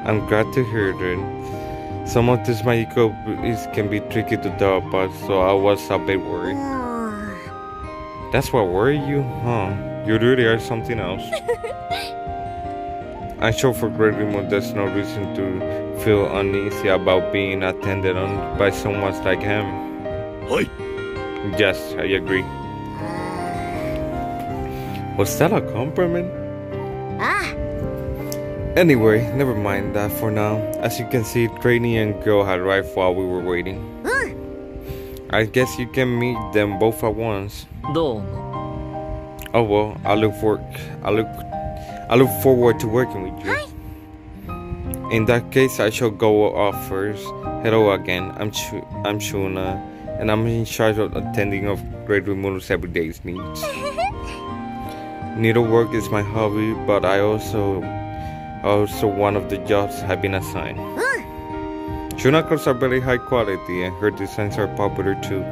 I'm glad to hear that. Some of this magical can be tricky to doubt, but so I was a bit worried. That's what worried you? Huh? You really are something else. I'm sure for Great Rimuru there's no reason to feel uneasy about being attended on by someone like him. Oi. Yes, I agree. Was that a compliment? Ah. Anyway, never mind that for now. As you can see, Trainee and Girl had arrived while we were waiting. I guess you can meet them both at once. どうも Oh well, I look forward to working with you. In that case, I shall go off first. Hello again. I'm Shuna, and I'm in charge of attending of Great Rimuru's everyday needs. Needlework is my hobby, but I also one of the jobs I've been assigned. Shuna clothes are very high quality, and her designs are popular too.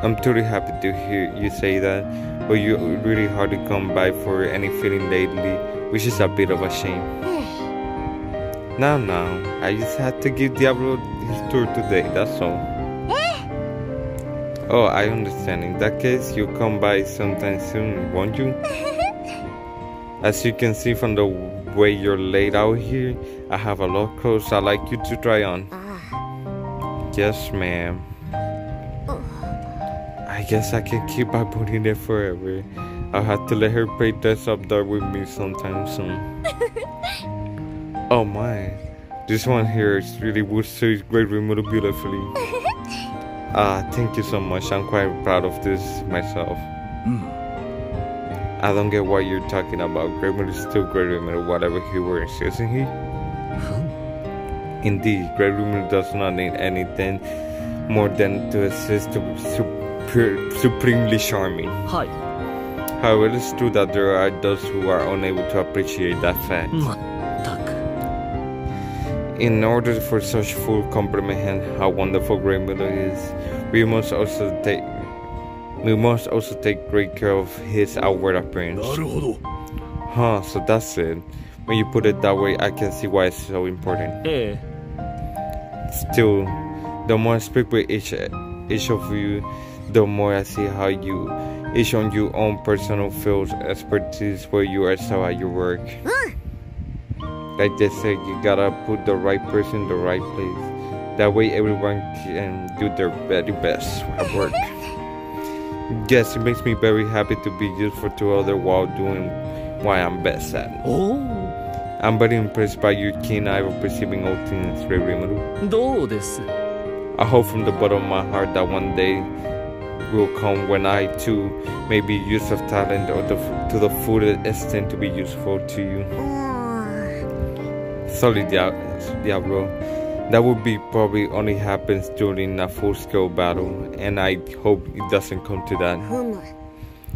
I'm truly happy to hear you say that, but you're really hard to come by for any fitting lately, which is a bit of a shame. Now, I just had to give Diablo his tour today, that's all. Oh, I understand. In that case, you'll come by sometime soon, won't you? As you can see from the way you're laid out here, I have a lot of clothes I'd like you to try on. Yes, ma'am. I guess I can keep my booty there forever. I'll have to let her play dress up there with me sometime soon. Oh my, this one here is really would suit Great Rimuru beautifully. Thank you so much. I'm quite proud of this myself. I don't get what you're talking about. Great Rimuru is still Great Rimuru, whatever he wears, isn't he? Indeed, Great Rimuru does not need anything more than to assist to supremely charming. Hi. However, it's true that there are those who are unable to appreciate that fact. In order for such full comprehend how wonderful Great Rimuru is, we must also take great care of his outward appearance. Huh, so that's it. When you put it that way, I can see why it's so important. Still, the more I speak with each of you, the more I see how you Each on your own personal field expertise where you excel at your work. Like they say, you gotta put the right person in the right place. That way everyone can do their very best at work. Yes, it makes me very happy to be useful to others while doing what I'm best at. Oh. I'm very impressed by your keen eye of perceiving all things, Rimuru. どうです I hope from the bottom of my heart that one day will come when I too may be used of talent to the full extent to be useful to you. Sorry, Diablo. That would be probably only happens during a full-scale battle, and I hope it doesn't come to that.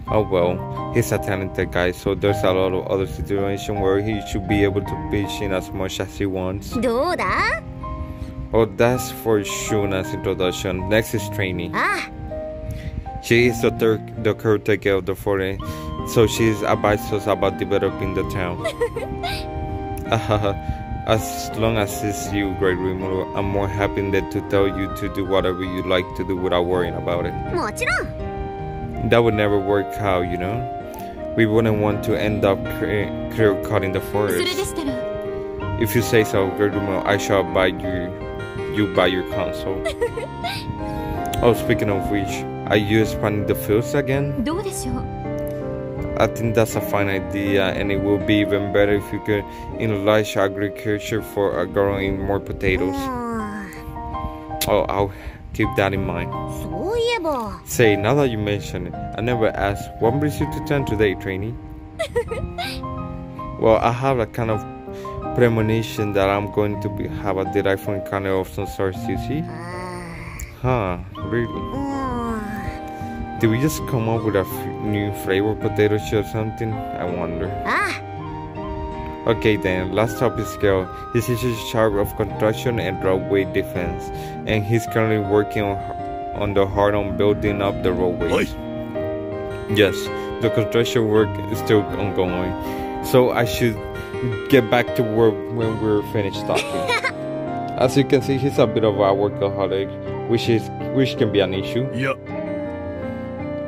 Oh well, he's a talented guy, so there's a lot of other situations where he should be able to pitch in as much as he wants. どうだ Oh, that's for Shuna's introduction. Next is Trainee. She is the caretaker of the forest, so she's advised us about developing the town. As long as it's you, Great Rimuru, I'm more happy than to tell you to do whatever you like to do without worrying about it. もちろん That would never work out, you know? We wouldn't want to end up clear cut in the それで forest. したら If you say so, Great Rimuru, I shall buy you buy your console. Oh, speaking of which, are you expanding the fields again? どうでしょう I think that's a fine idea, and it will be even better if you could enlarge agriculture for growing more potatoes. Oh, I'll keep that in mind. そういえば Say, now that you mention it, I never asked, what brings you to town today, Trainee? Well, I have a kind of premonition that I'm going to have a delightful encounter of some sort, you see? Huh, really? Did we just come up with a new flavor potato chip or something? I wonder. Okay then, last topic scale. He's in charge of construction and roadway defense, and he's currently working on the hard on building up the roadways. Yes, the construction work is still ongoing, so I should get back to work when we're finished talking. As you can see, he's a bit of a workaholic, which can be an issue. Yep.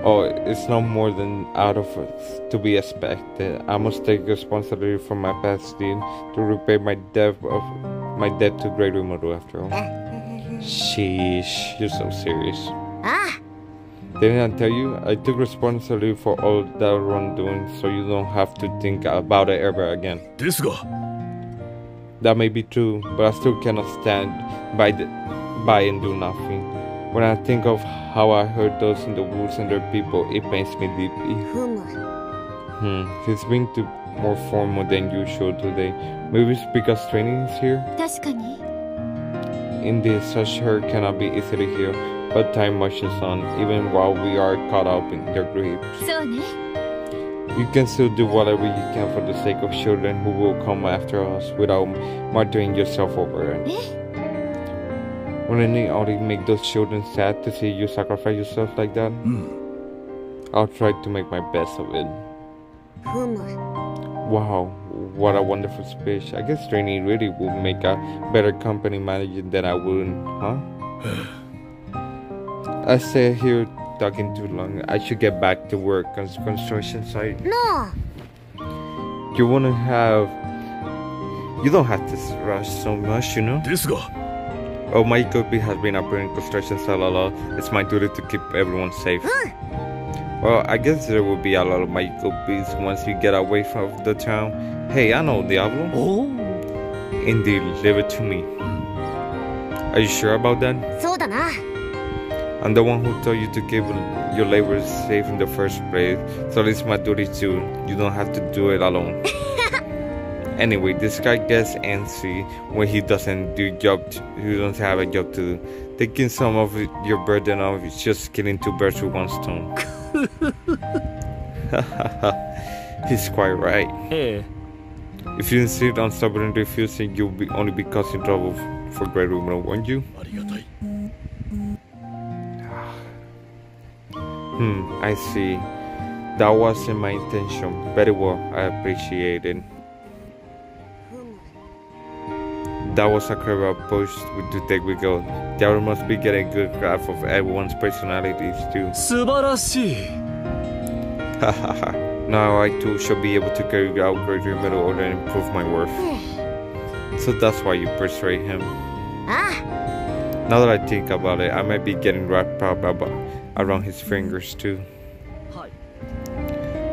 Oh, it's no more than out of it to be expected. I must take responsibility for my past deed to repay my debt to Great Rimuru after all. Sheesh, you're so serious. Didn't I tell you? I took responsibility for all that wrongdoing, so you don't have to think about it ever again. ですが That may be true, but I still cannot stand by and do nothing. When I think of how I hurt those in the woods and their people, it pains me deeply. He's been more formal than usual today. Maybe it's because training is here? 確かに Indeed, such hurt cannot be easily healed, but time marches on, even while we are caught up in their grief. そうね You can still do whatever you can for the sake of children who will come after us without martyring yourself over it. Wouldn't it only make those children sad to see you sacrifice yourself like that? I'll try to make my best of it. Wow, what a wonderful speech. I guess Trainee really would make a better company manager than I wouldn't, huh? I stay here talking too long. I should get back to work on the construction site. No You don't have to rush so much, you know? ですが Oh, my copy has been operating construction site a lot. It's my duty to keep everyone safe. Well, I guess there will be a lot of my copies once you get away from the town. Hey, I know Diablo. Oh. Indeed, leave it to me. Are you sure about that? そうだな I'm the one who told you to keep your labor safe in the first place, so it's my duty too. You don't have to do it alone. Anyway, this guy gets antsy when he doesn't have a job to do. Taking some of your burden off is just killing two birds with one stone. He's quite right. Hey. If you insist on stubbornly refusing, you'll only be causing trouble for Great Rimuru, won't you? ありがたい I see. That wasn't my intention. Very well, I appreciate it. That was a clever approach to take with go. Diablo must be getting a good grasp of everyone's personalities too. 素晴らしい Hahaha. Now I too shall be able to carry out greater metal order and improve my worth. So that's why you persuade him. Now that I think about it, I might be getting wrapped up around his fingers too.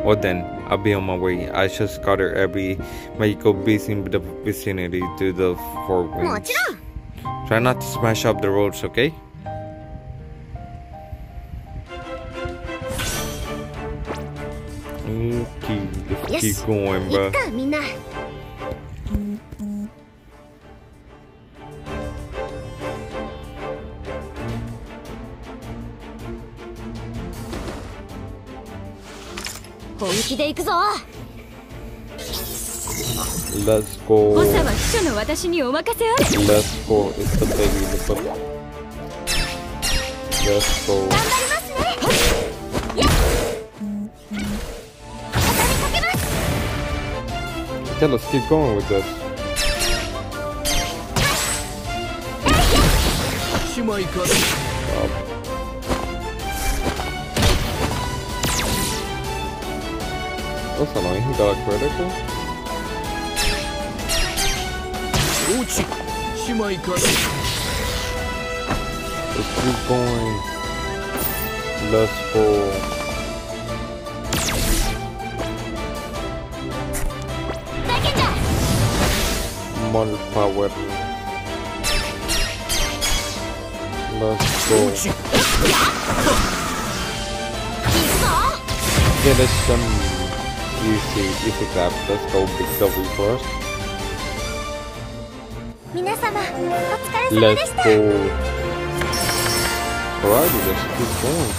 Well then, I'll be on my way. I shall scatter every magical beast in the vicinity to the four winds. Try not to smash up the roads, okay? Okay, let's keep going, bro. Let's go. Let's go. It's the baby. Let's go. Yeah, let's keep going with this. That's annoying. He got a critical. Let's keep going. Let's go. More power. Let's go. Get us some easy clap. Let's go big W for us. Let's go. Alright, let's keep going.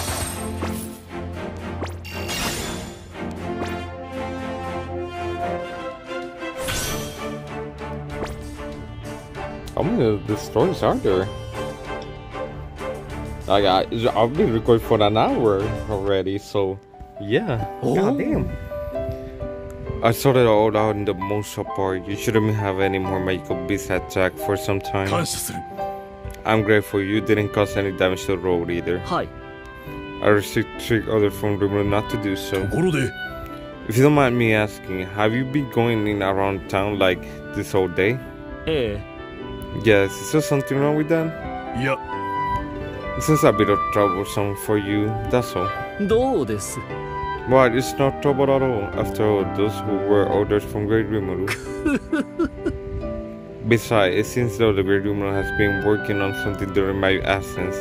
How many of the stories are there? I've been recording for an hour already, so yeah. God damn. I sorted it all out in the most part. You shouldn't have any more magical beasts attack for some time. I'm grateful you didn't cause any damage to the road either. I received 3 orders from Jura not to do so. If you don't mind me asking, have you been going in around town like this whole day? Yes, is there something wrong with that? Yeah. It seems a bit of troublesome for you, that's all. What, it's not trouble at all. After all, those who were orders from Great Rimuru. Besides, it seems though the Great Rimuru has been working on something during my absence.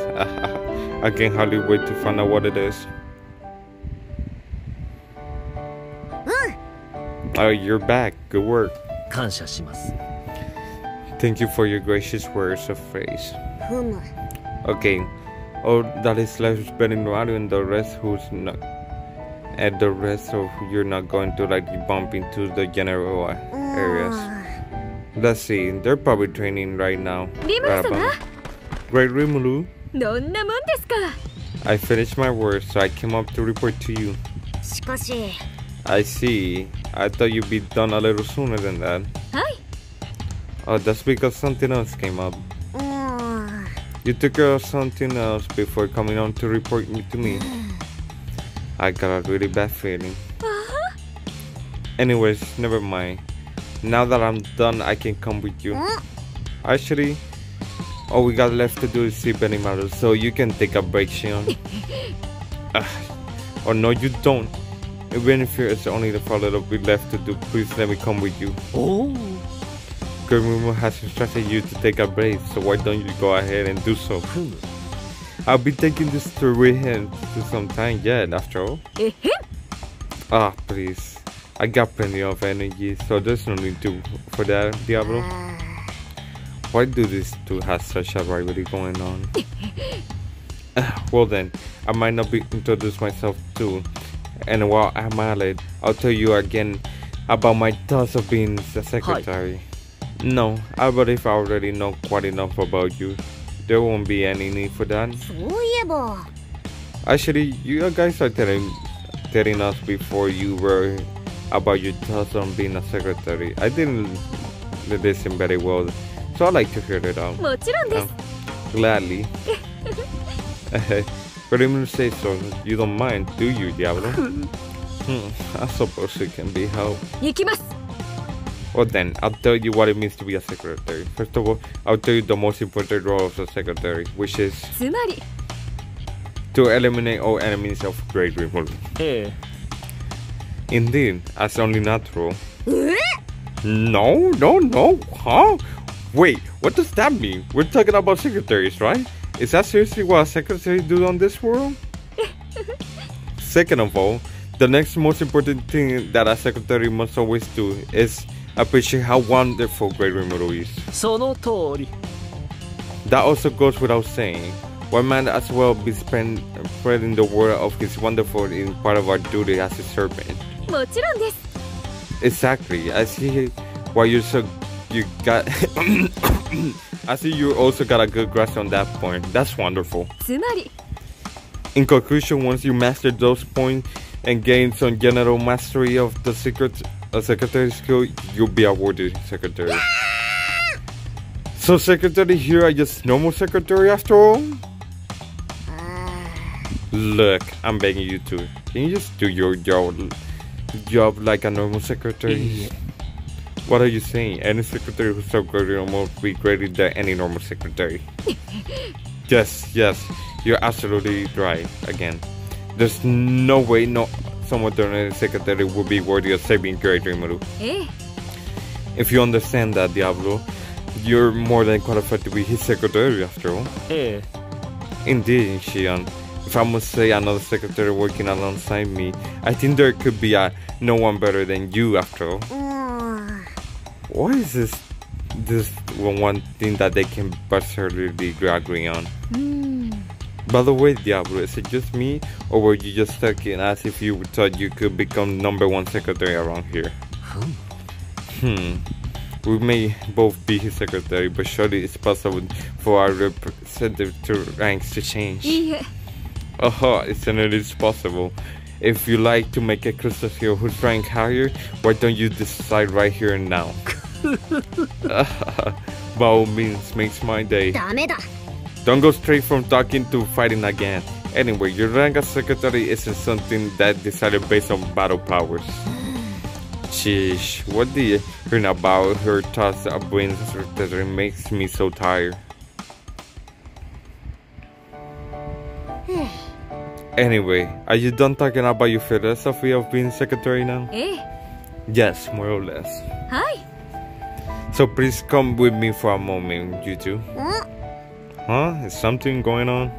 I can hardly wait to find out what it is. Oh, you're back. Good work. Thank you for your gracious words of praise. Okay. Oh, that is left Benimaru and the rest who's not. And the rest of you're not going to like bump into the general areas. Let's see, they're probably training right now. Great Rimuru. I finished my work, so I came up to report to you. I see. I thought you'd be done a little sooner than that. Oh, that's because something else came up. You took care of something else before coming on to report me to me. I got a really bad feeling. Anyways, never mind. Now that I'm done, I can come with you. Actually, all we got left to do is see Benimaru, so you can take a break, Shion. Oh no, you don't. Even if there's only a little bit left to do, please let me come with you. Gurmumu has instructed you to take a break, so why don't you go ahead and do so? I'll be taking this tour with him for some time yet, after all. Please. I got plenty of energy, so there's no need for that, Diablo. Why do these two have such a rivalry going on? Well then, I might not be introduced myself too. And while I'm at it, I'll tell you again about my thoughts of being the secretary. No, I believe I already know quite enough about you. There won't be any need for that. Actually, you guys are telling us before you were about your thoughts on being a secretary. I didn't listen very well, so I'd like to hear it out. Gladly. But even say so, you don't mind, do you, Diablo? I suppose it can be helped. 行きます。 Well then, I'll tell you what it means to be a secretary. First of all, I'll tell you the most important role of a secretary, which is つまり to eliminate all enemies of grade removal. え Indeed, as only natural. え No, huh? Wait, what does that mean? We're talking about secretaries, right? Is that seriously what a secretary do on this world? Second of all, the next most important thing that a secretary must always do is appreciate how wonderful grade removal is. その通り。 That also goes without saying. One might as well be spreading the word of his wonderful in part of our duty as a servant. もちろんです。 Exactly. I see why you got I see you also got a good grasp on that point. That's wonderful. つまり In conclusion, once you master those points and gain some general mastery of the secretary skill, you'll be a worthy secretary. So secretary here are just normal secretary after all? Look, I'm begging you to. Can you just do your job like a normal secretary? What are you saying? Any secretary who's so good will be greater than any normal secretary. Yes, you're absolutely right. Again, there's no way someone than a secretary would be worthy of saving grade Rimuru. ええ If you understand that, Diablo, you're more than qualified to be his secretary after all. え Indeed, Shion. If I must say another secretary working alongside me, I think there could be no one better than you after all. うーん What is this one thing that they can partially agree on? うーん By the way, Diablo, is it just me, or were you just talking as if you thought you could become #1 secretary around here? We may both be his secretary, but surely it's possible for our representative ranks to change. いいえ Isn't it possible? If you like to make a crystal here who's rank higher, why don't you decide right here and now? By all means, makes my day. ダメだ Don't go straight from talking to fighting again. Anyway, your rank as secretary isn't something that decided based on battle powers. Sheesh, what do you hear about her thoughts of being secretary makes me so tired. Anyway, are you done talking about your philosophy of being secretary now? ええ Yes, more or less. はい So please come with me for a moment, you two. ん Huh? Is something going on?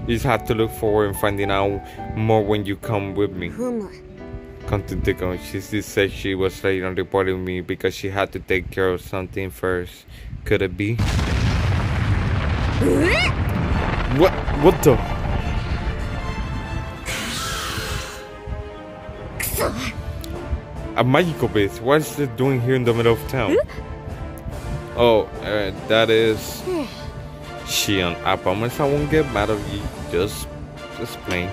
You just have to look forward and finding out more when you come with me. ふむ Come to think of it, she said she was late on reporting me because she had to take care of something first. Could it be? え What the? くそ A magical base? What is it doing here in the middle of town? Oh, that is... Shion, I promise I won't get mad at you. Just plain.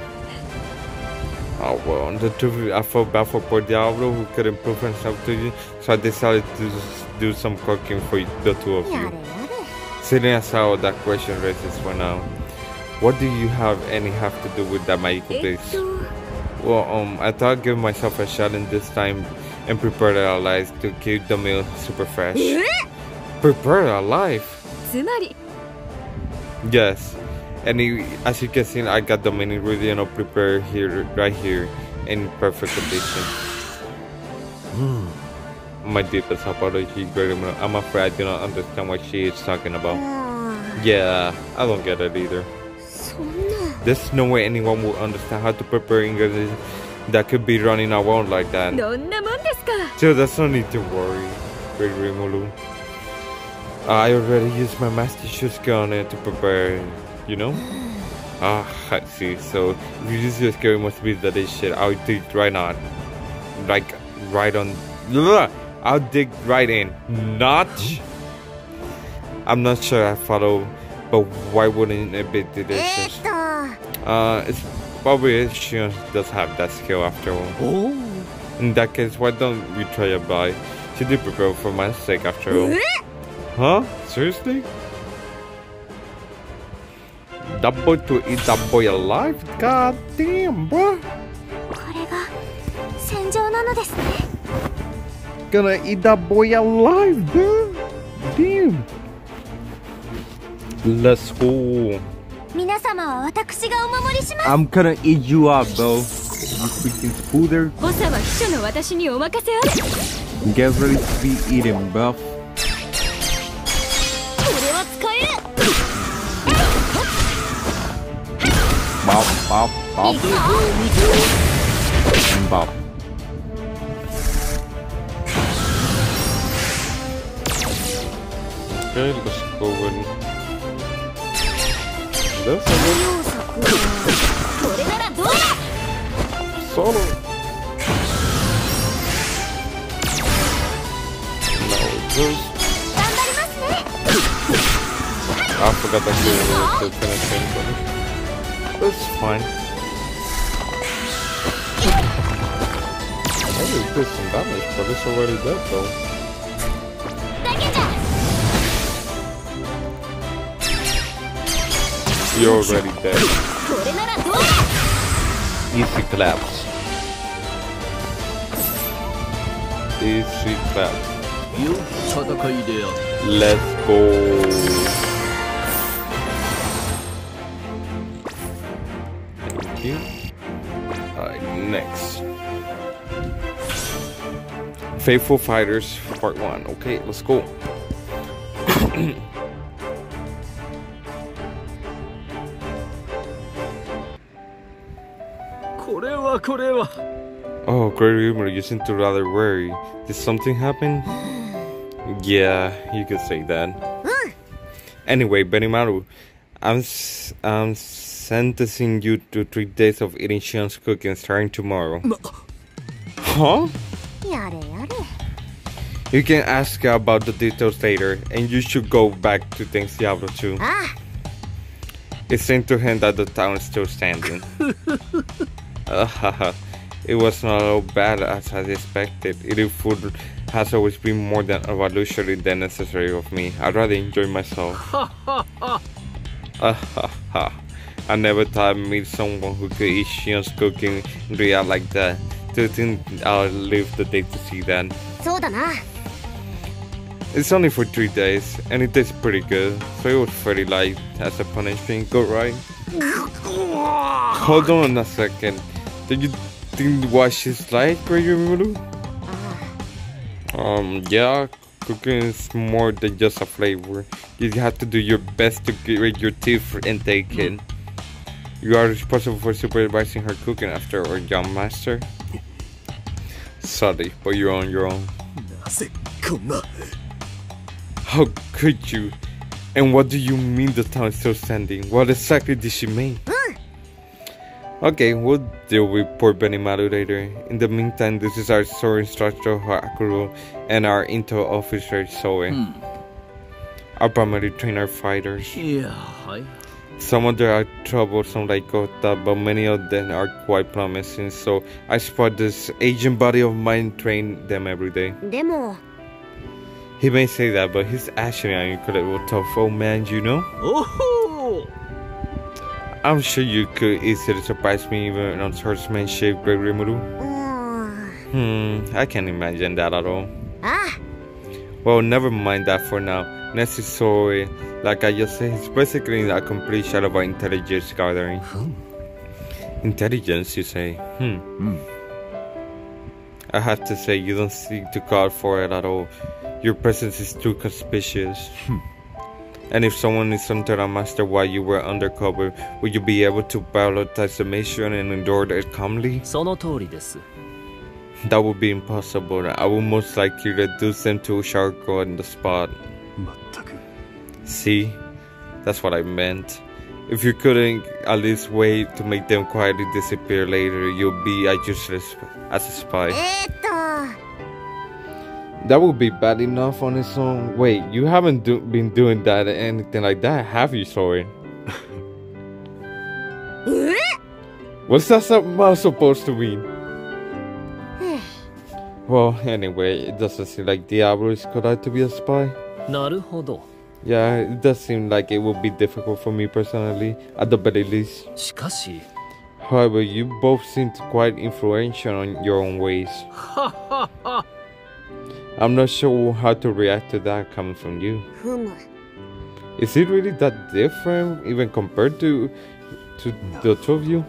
Oh well, the truth is I felt bad for poor Diablo who couldn't prove himself to you, so I decided to just do some cooking for the two of や you. れやれ Sitting aside all that question raises for now. What do you have to do with that magical えっ base? と Well, I thought I'd give myself a shot in this time and prepare it alive to keep the meal super fresh. え Prepare it alive? つまり Yes. And as you can see, I got the main ingredient of prepared here, right here, in perfect condition. My deepest apology, Grandma. I'm afraid I do not understand what she is talking う about. ーん Yeah, I don't get it either. そんな There's no way anyone will understand how to prepare ingredients that could be running around like that. どんなもんですか So there's no need to worry, Great Rimuru. I already used my master shoot skill on it to prepare, you know? I see. So if you use your skill, it must be that this shit. I'll dig right on. Like, right on. Ugh! I'll dig right in. Not. I'm not sure I follow, but why wouldn't it be え delicious? っと It's probably she does have that skill after all. おお In that case, why don't we try a buy? She did prepare for my sake after all. え Huh? Seriously? that boy to eat that boy alive? God damn, bro. これが戦場なのですね。 Gonna eat that boy alive, bro. Damn. Let's go. 皆様は私がお守りします。 I'm gonna eat you up, bro. You freaking spooder. 長は秘書の私にお任せあれ。 Get ready to be eaten, bro. これは使える。 Bop, bop, bop. Bop. Okay, let's go with this. これならどうだ。 Solo. No, this. 頑張りますね。 I forgot that you were to finish him, but it's fine. I did do some damage, but it's already dead though. だけじゃ。 You're already dead. これならどうだ。 Easy claps. Easy claps. よき戦いである。 Let's go. Thank you. Alright, next. Faithful Fighters Part 1. Okay, let's go. Oh, great rumor. You seem to rather worry. Did something happen? Yeah, you could say that. Anyway, Benimaru, I'm sentencing you to 3 days of eating Shion's cooking starting tomorrow. Huh? やれやれ。 You can ask about the details later, and you should go back to thanks Diablo too. あ It seemed to him that the town is still standing. It was not all bad as I expected. Eating food has always been more than a luxury than necessary of me. I'd rather enjoy myself. I never thought I'd meet someone who could eat Shion's cooking and react like that. Do you think I'll live the day to see that? そうだな。 It's only for 3 days, and it tastes pretty good, so it was fairly light as a punishment. Good, right? Hold on a second. Do you think what she's like, Ryumuru? Yeah, cooking is more than just a flavor. You have to do your best to grit your teeth and take it. You are responsible for supervising her cooking after all, young master. Sorry, but you're on your own. How could you? And what do you mean the town is still standing? What exactly did she mean? Okay, we'll deal with poor Benimaru later. In the meantime, this is our sword instructor Hakuro and our intel officer Zoe. Our primary trainer fighters. いや、はい。 Some of them are troublesome like Kota, but many of them are quite promising. So I support this aging buddy of mine and train them every day. でも He may say that, but he's actually an incredible tough old man, you know? おほ I'm sure you could easily surprise me even on swordsmanship, Great Rimuru. うーん。 I can't imagine that at all. あ Well, never mind that for now. Next is Zoe. Like I just said, he's basically a complete shell of our intelligence gathering. Intelligence, you say? I have to say, you don't seem to call for it at all. Your presence is too conspicuous. And if someone is under a master while you were undercover, would you be able to prioritize the mission and endure it calmly? その通りです。 That would be impossible. I would most likely reduce them to charcoal on the spot. 全く See? That's what I meant. If you couldn't at least wait to make them quietly disappear later, you'll be as useless as a spy. ー That would be bad enough on its own. Wait, you haven't been doing that or anything like that, have you, Zoe? What's that supposed to mean? Well, anyway, it doesn't seem like Diablo is cut out to be a spy. なるほど。Yeah, it does seem like it would be difficult for me personally, at the very least. しかし However, you both seem quite influential in your own ways. I'm not sure how to react to that coming from you. ふむ Is it really that different, even compared to the two of you?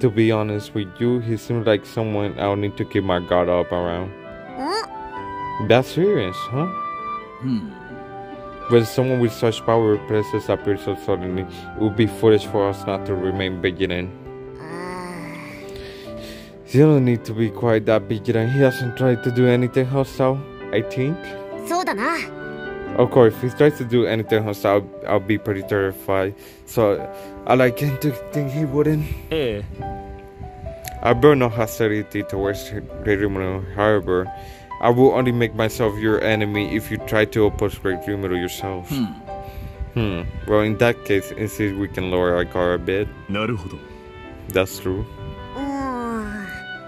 To be honest with you, he seems like someone I'll need to keep my guard up around. That's serious, huh? When someone with such power replaces appears so suddenly, it would be foolish for us not to remain vigilant. You don't need to be quite that vigilant. He hasn't tried to do anything hostile, I think. そうだな Of course, if he tries to do anything hostile, I'll be pretty terrified. So, I like him to think he wouldn't. ええ I bear no hostility towards Great Rimuru. However, I will only make myself your enemy if you try to oppose Great Rimuru yourself. Well, in that case, instead we can lower our guard a bit. なるほど That's true. うーん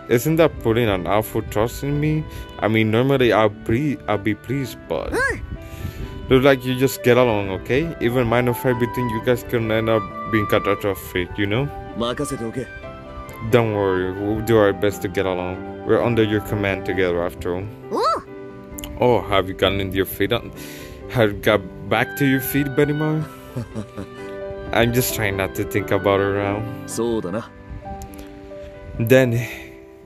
Isn't that putting an awful trust in me? I mean, normally I'll be pleased, but looks like you just get along, okay? Even minor fight between you guys can end up being catastrophic, you know? 任せておけ Don't worry, we'll do our best to get along. We're under your command together after all. おう Oh, have you gotten into your feet? Have you got back to your feet, Betty Mar? I'm just trying not to think about it now. そうだな Then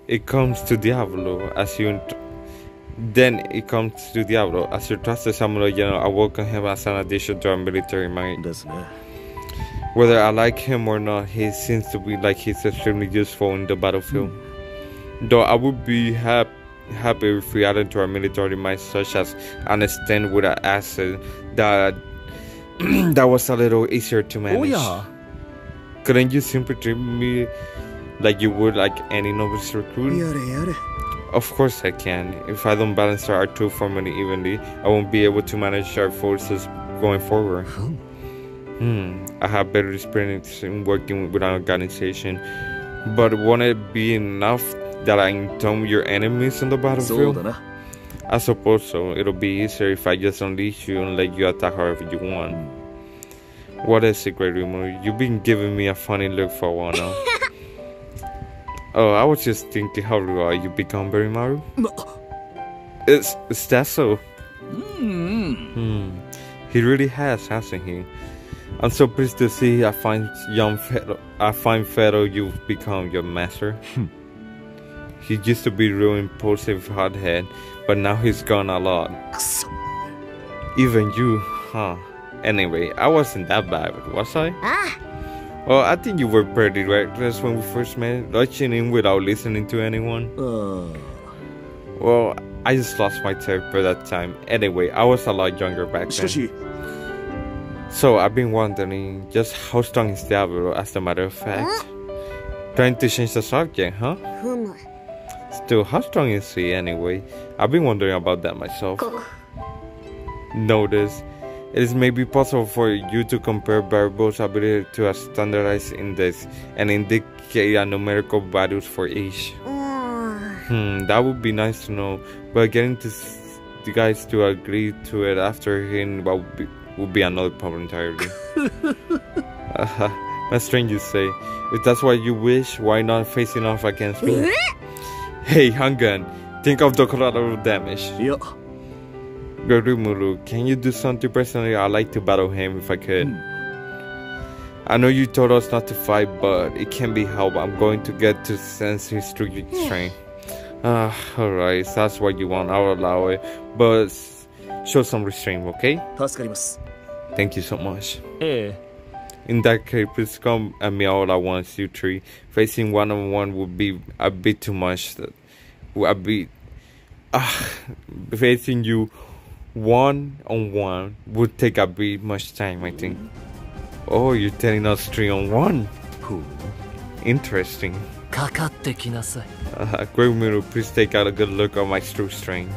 it comes to Diablo as you As your trusted samurai general, I welcome him as an addition to our military might. ですね Whether I like him or not, he seems to be like he's extremely useful in the battlefield. Though I would be happy if we added to our military might, such as an extend with an asset that was a little easier to お manage. や Couldn't you simply treat me like you would like any novice recruit? やれやれ Of course I can. If I don't balance our two formally evenly, I won't be able to manage our forces going forward. I have better experience in working with an organization, but won't it be enough that I entomb your enemies on the そう battlefield? だな I suppose so. It'll be easier if I just unleash you and let you attack however you want. What is it, Great Rimuru? You've been giving me a funny look for a while now. Oh, I was just thinking how raw you become, Berry Maru. Is that so? He really has, hasn't he? I'm so pleased to see I find Fero you've become your master. He used to be real impulsive hothead, but now he's gone a lot. くそ Even you, huh? Anyway, I wasn't that bad, was I? あ Well, I think you were pretty reckless when we first met, rushing in without listening to anyone. ああ Well, I just lost my temper that time. Anyway, I was a lot younger back しか then. し So I've been wondering just how strong is Diablo, as a matter of fact. Trying to change the subject, huh? ふむ Still, how strong is he anyway? I've been wondering about that myself. こ Notice, it is maybe possible for you to compare variables' ability to a standardized index and indicate a numerical values for each. うーん That would be nice to know, but getting the guys to agree to it after him would be another problem entirely. That's strange you say. If that's what you wish, why not facing off against me? Hey, Hangan, think of the collateral damage. いや Garumuru, can you do something personally? I'd like to battle him if I could. I know you told us not to fight, but it can't be helped. I'm going to get to sense his true strength. Alright, if that's what you want, I'll allow it. But show some restraint, okay? 助かります Thank you so much. ええ In that case, please come at me all at once, you three. Facing one-on-one would be a bit too much. Facing you one-on-one would take a bit much time, I think. Oh, you're telling us 3-on-1. ふう Interesting. かかってきなさい Great Miru, please take out a good look at my true strength.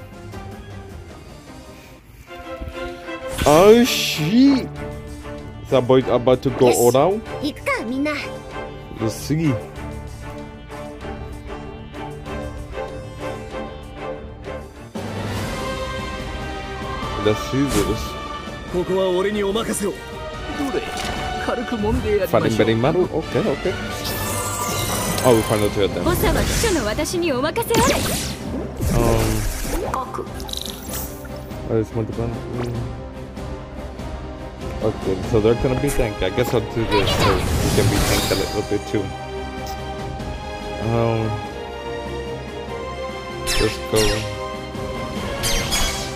Oh shit! Is that boy about to go Yes. all out? 行くかみんな Let's see. Let's see this. ここは俺にお任せを。どれ軽く揉んでやりま Fighting しょう。 Betty Metal? Okay, okay. Oh, we finally did that. ボサは秘書の私にお任せあれ。I just want to run. Okay, so they're gonna be tanked. I guess I'll do this so we can be tanked a little bit too. Let's go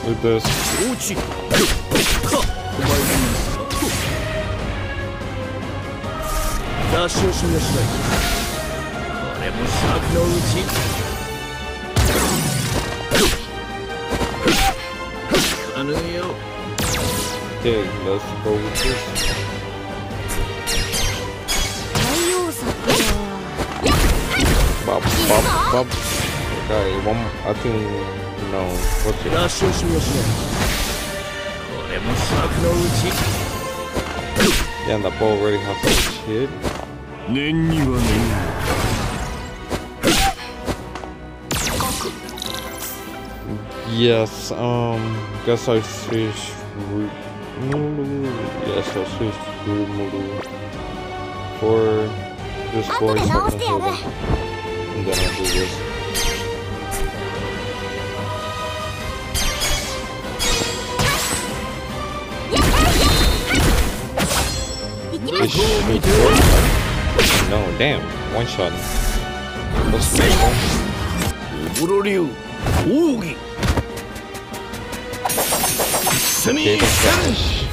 with this. 落ち。か。お前に。ダッシュしやしない。これも尺のうち。あのよ。Okay, let's go with this. 太陽作だ。 Bop, bop, bop. Okay, one. I think no. What's it? ダッシュしやしない。これも尺のうち。 Yeah, and the ball already has some shit. 念には念。 Yes, guess I switch root. Yes, I'll switch root model for this boy second holder. And then I'll do this. No, damn, one shot. Let's go. ウロ流奥義。 Okay, let's finish.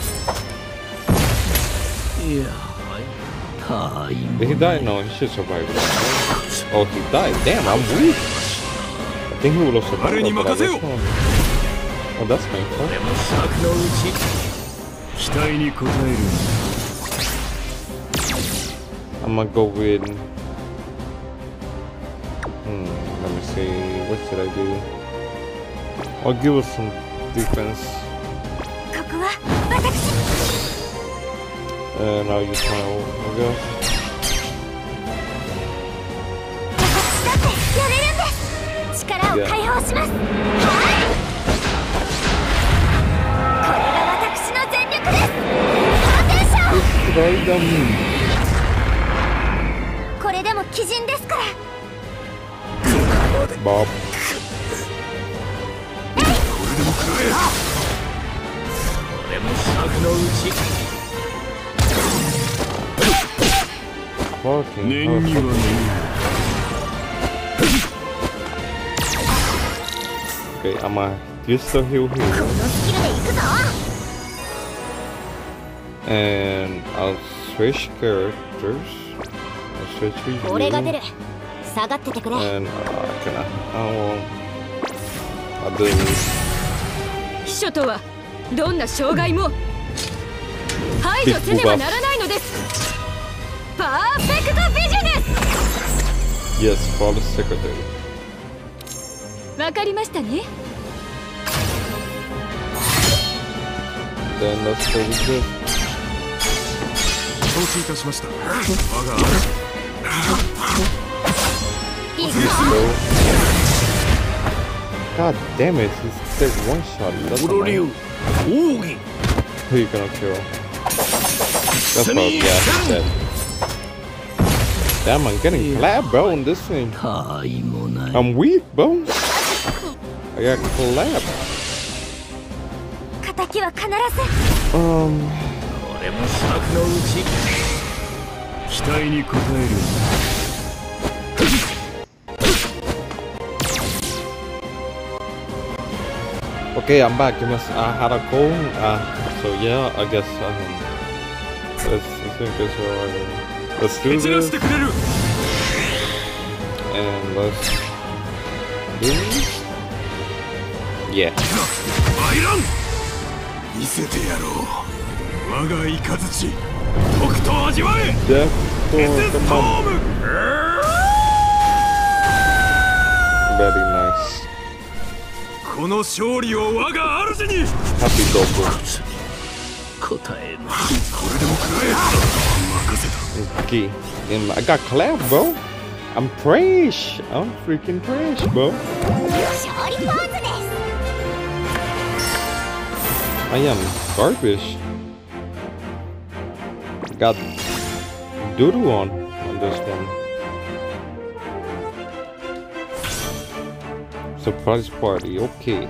いや、はい。 Did he die? No, he should survive. Oh, he died. Damn, I'm weak. I think he would have survived. But I guess not. Oh, that's painful. これも尺のうち。期待に応える。 I'm gonna go with. Let me see. What should I do? I'll give us some defense. ここは私。 And I'll use my ult, I guess. 私だってやれるんです。力を解放します。はい。これが私の全力です。パーテーション。 Try them. これでも鬼人ですから。 Bob. これも尺のうち。 Fucking 念には hell. 念。 Okay, I'm gonna use the heal こ here. のスキルで行くぞ。 And I'll switch characters. I'll switch with 俺が出 you. る。下がっててくれ。 And can I? I'll do this. 秘書とはどんな障害も排除せねばならないのです。パーフェクトビジネス。 Yes, follow the secretary. わかりましたね。 Then let's go with this. 承知いたしました。我が いいぞ。 God damn it, he's dead one shot. That's ウロ not 流 mine. 奥義。 Who you gonna kill? That's all, yeah, he's dead. Damn, I'm getting clapped, bro, in this thing. 他意もない。 I'm weak, bro. I got clapped. 敵は必ず。これも尺のうち。期待に応える。 Okay, I'm back. I had a cold. So yeah, I guess let's do 蹴散らし this てくれる。 and let's do this. Yeah. 参らん。見せてやろう。我が雷とくと味わえ。 Death 決 Storm, スト come on. ーム。 Very nice. この勝利を我が主に。 Happy Doku. 答えの。これでも食らえ。任せた。 Okay. And I got clapped, bro. I'm trash. I'm freaking trash, bro. 勝利ポーズです。I am garbage. Got doodoo on this one. Surprise party, okay.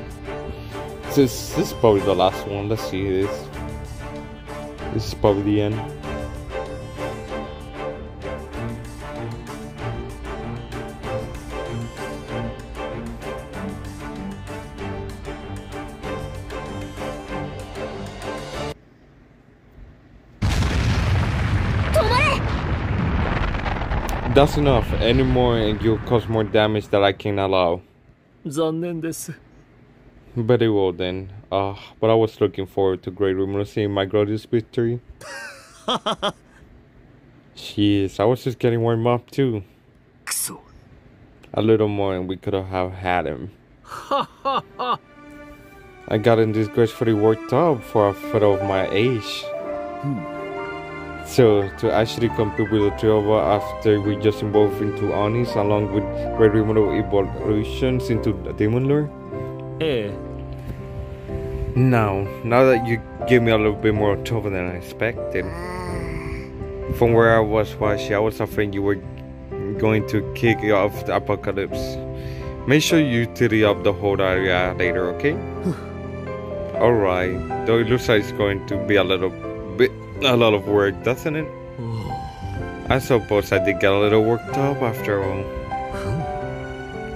This is probably the last one. Let's see this. This is probably the end. That's enough. Any more and you'll cause more damage that I can allow. 残念です。 Very well then. But I was looking forward to Great Rumor seeing my glorious victory. Jeez, I was just getting warmed up too. くそ。 A little more and we could have had him. I got in disgracefully worked up for a fellow of my age. So, to actually compete with the three of us after we just evolved into Onis along with Great Rumor evolutions into the Demon Lord? ええ。 Now that you give me a little bit more trouble than I expected. From where I was watching, I was afraid you were going to kick off the apocalypse. Make sure you tidy up the whole area later, okay? Alright, though it looks like it's going to be a lot of work, doesn't it? I suppose I did get a little worked up after all.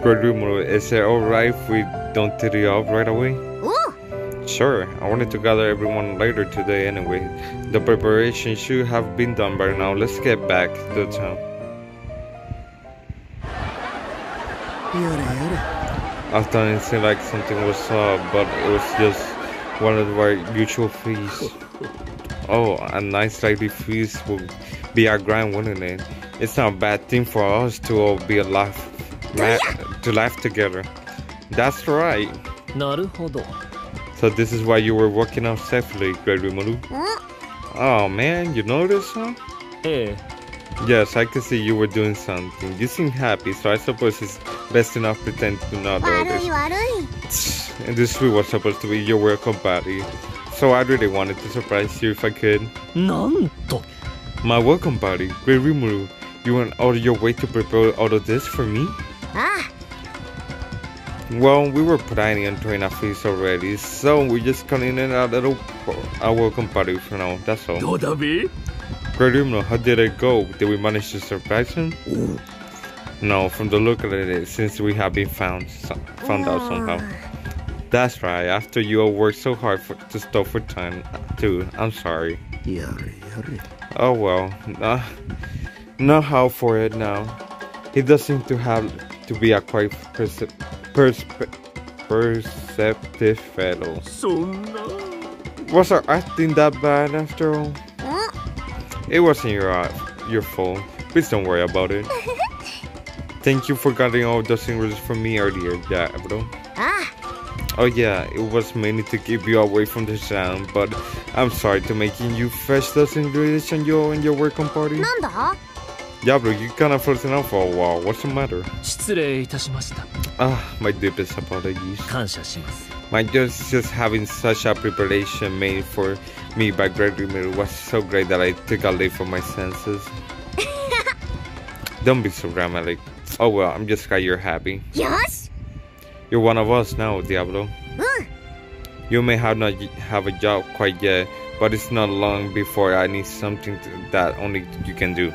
Great Rumor, is it alright if we don't tidy up right away? Sure, I wanted to gather everyone later today anyway. The preparation should have been done by now. Let's get back to the town. I thought it seemed like something was up, but it was just one of our usual feasts. Oh, a nice lively feast would be our grind, wouldn't it? It's not a bad thing for us to all be alive, to laugh together. That's right. なるほど。 So this is why you were walking out safely, Great Rimuru. Oh man, you noticed, huh? ええ。 Yes, I can see you were doing something. You seem happy, so I suppose it's best enough to pretend to not notice. And this tree was supposed to be your welcome party. So I really wanted to surprise you if I could. なんと。 My welcome party, Great Rimuru. You went out of your way to prepare all of this for me? Well, we were planning on throwing a feast already, so we're just cutting in a welcome party for now, that's all. どうだべ？ Great Rimuru, how did it go? Did we manage to surprise him? No, from the look of it, since we have been found out somehow. That's right, after you all worked so hard to stop for time, too. I'm sorry. やれやれ。 Oh well, not how for it now. He does seem to have to be a quite perceptive fellow. そんな。 Was our acting that bad after all? It wasn't your fault. Please don't worry about it. Thank you for getting all those ingredients for me earlier, Diablo. Oh yeah, it was mainly to keep you away from the sound, but I'm sorry to making you fetch those ingredients on your welcome party. Diablo, you kinda frozen out for a while. What's the matter? 失礼いたしました。 My deepest apologies. 感謝します。 My just having such a preparation made for me by Great Rumor was so great that I took a leap from my senses. Don't be so dramatic. Oh well, I'm just glad you're happy. You're one of us now, Diablo. You may not have a job quite yet, but it's not long before I need something that only you can do.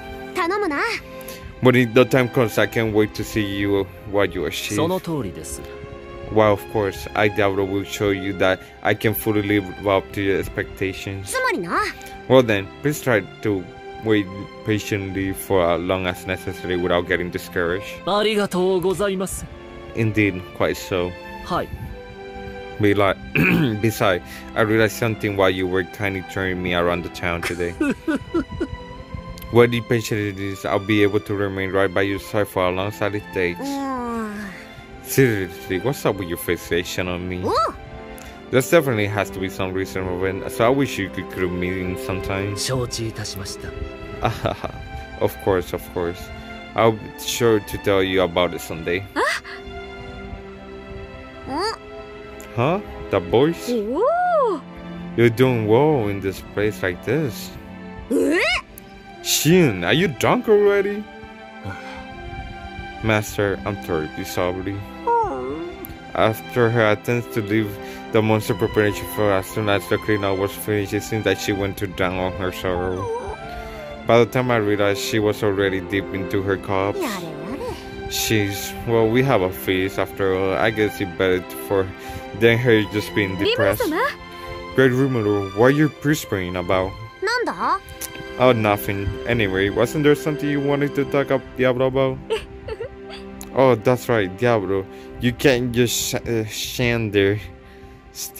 When the time comes, I can't wait to see you what you achieve. その通りです。 Well, of course, I Diablo will show you that I can fully live up to your expectations. Well then, please try to wait patiently for as long as necessary without getting discouraged. ありがとうございます。 Indeed, quite so. はい。 Besides, I realized something while you were kindly turning me around the town today. What the patient is, I'll be able to remain right by your side for as long as it takes. Seriously, what's up with your fixation on me? There definitely has to be some reason for it, so I wish you could come meeting sometime. 承知いたしました。 Of course, of course. I'll be sure to tell you about it someday. Huh? That voice? You're doing well in this place like this. Shin, are you drunk already? Master, I'm terribly sorry. After her attempts to leave the monster preparation for as soon as the cleanup was finished, it seemed that she went to drown on her sorrow. By the time I realized she was already deep into her cups. Well, we have a feast after all. I guess it's better for than her just being depressed. Great Rimuru, what are you whispering about? Oh, nothing. Anyway, wasn't there something you wanted to talk up Diablo about? Oh, that's right, Diablo. You can't just stand there.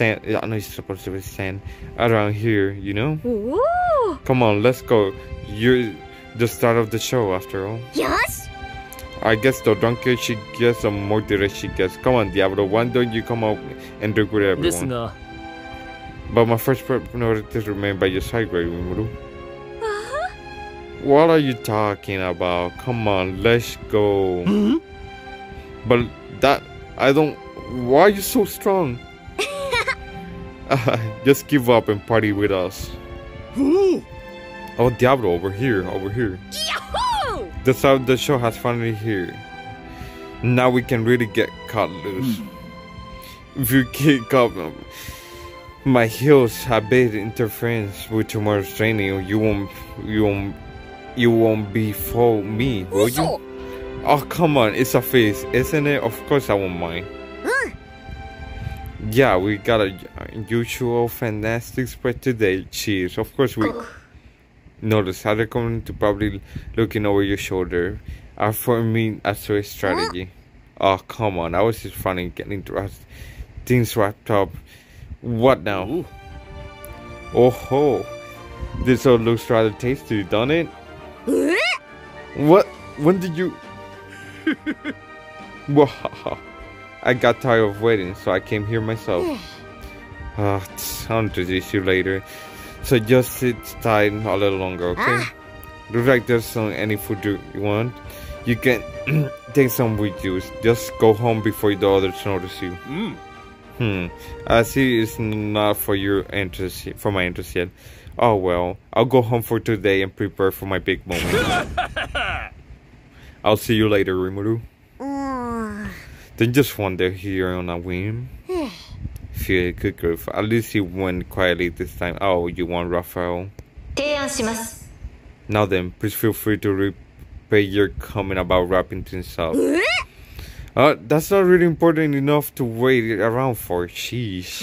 I know you're supposed to stand around here, you know? Ooh. Come on, let's go. You're the start of the show, after all. Yes. I guess the drunker she gets, the more direct she gets. Come on, Diablo, why don't you come out and drink with everyone? But my first priority is to remain by your side, Great Rimuru. What are you talking about? Come on, let's go. But that, I don't... Why are you so strong? Just give up and party with us. Oh, Diablo, over here. Yahoo! The start of the show has finally here. Now we can really get cut loose. If you kick up my heels have bad interference with tomorrow's training, you won't be for me, will you? Oh, come on, it's a face, isn't it? Of course I won't mind. Yeah, we got a usual fantastic spread today. Cheers. Of course we notice how they're coming to probably looking over your shoulder. For me, that's a strategy. Oh, come on. I was just funny getting things wrapped up. What now? Ooh. Oh ho. This all looks rather tasty, don't it? What? When did you... Wow. I got tired of waiting, so I came here myself. I'll introduce you later. So just sit tight a little longer, okay? Looks like there's any food you want. You can take some with you. Just go home before the others notice you. I see it's not for your interest, for my interest yet. Oh well, I'll go home for today and prepare for my big moment. I'll see you later, Rimuru. Then just wander here on a whim. Feel a good girl. At least you went quietly this time. Oh, you want Raphael? Now then, please feel free to repay your comment about wrapping things up. That's not really important enough to wait around for. Sheesh.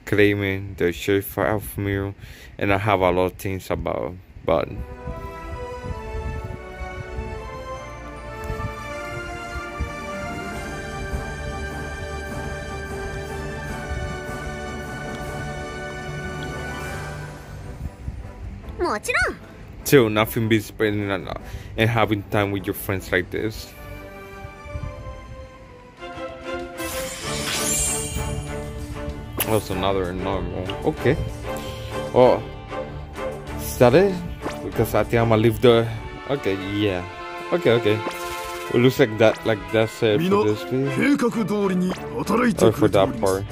Claiming the chef of meal, and I have a lot of things about, but still, nothing beats spending and having time with your friends like this. Also, another normal. Okay. Oh, is that it? Because I think I'm gonna leave the. Okay, yeah. Okay. It looks like that's it for this video. Or for that part.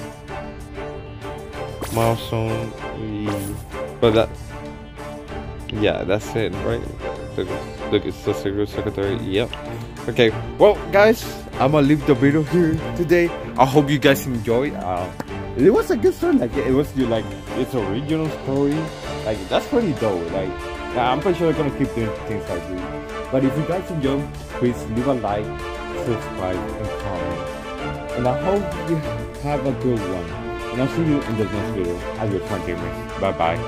Milestone. But that. Yeah, that's it, right? Look, it's the secretary. Yep. Okay, well, guys, I'm gonna leave the video here today. I hope you guys enjoyed. It was a good story. Like, it was like its original story. Like, that's pretty dope. Like, I'm pretty sure they're gonna keep doing things like this. But if you guys enjoy, please leave a like, subscribe, and comment. And I hope you have a good one. And I'll see you in the next video. Adios, my gamers. Bye bye.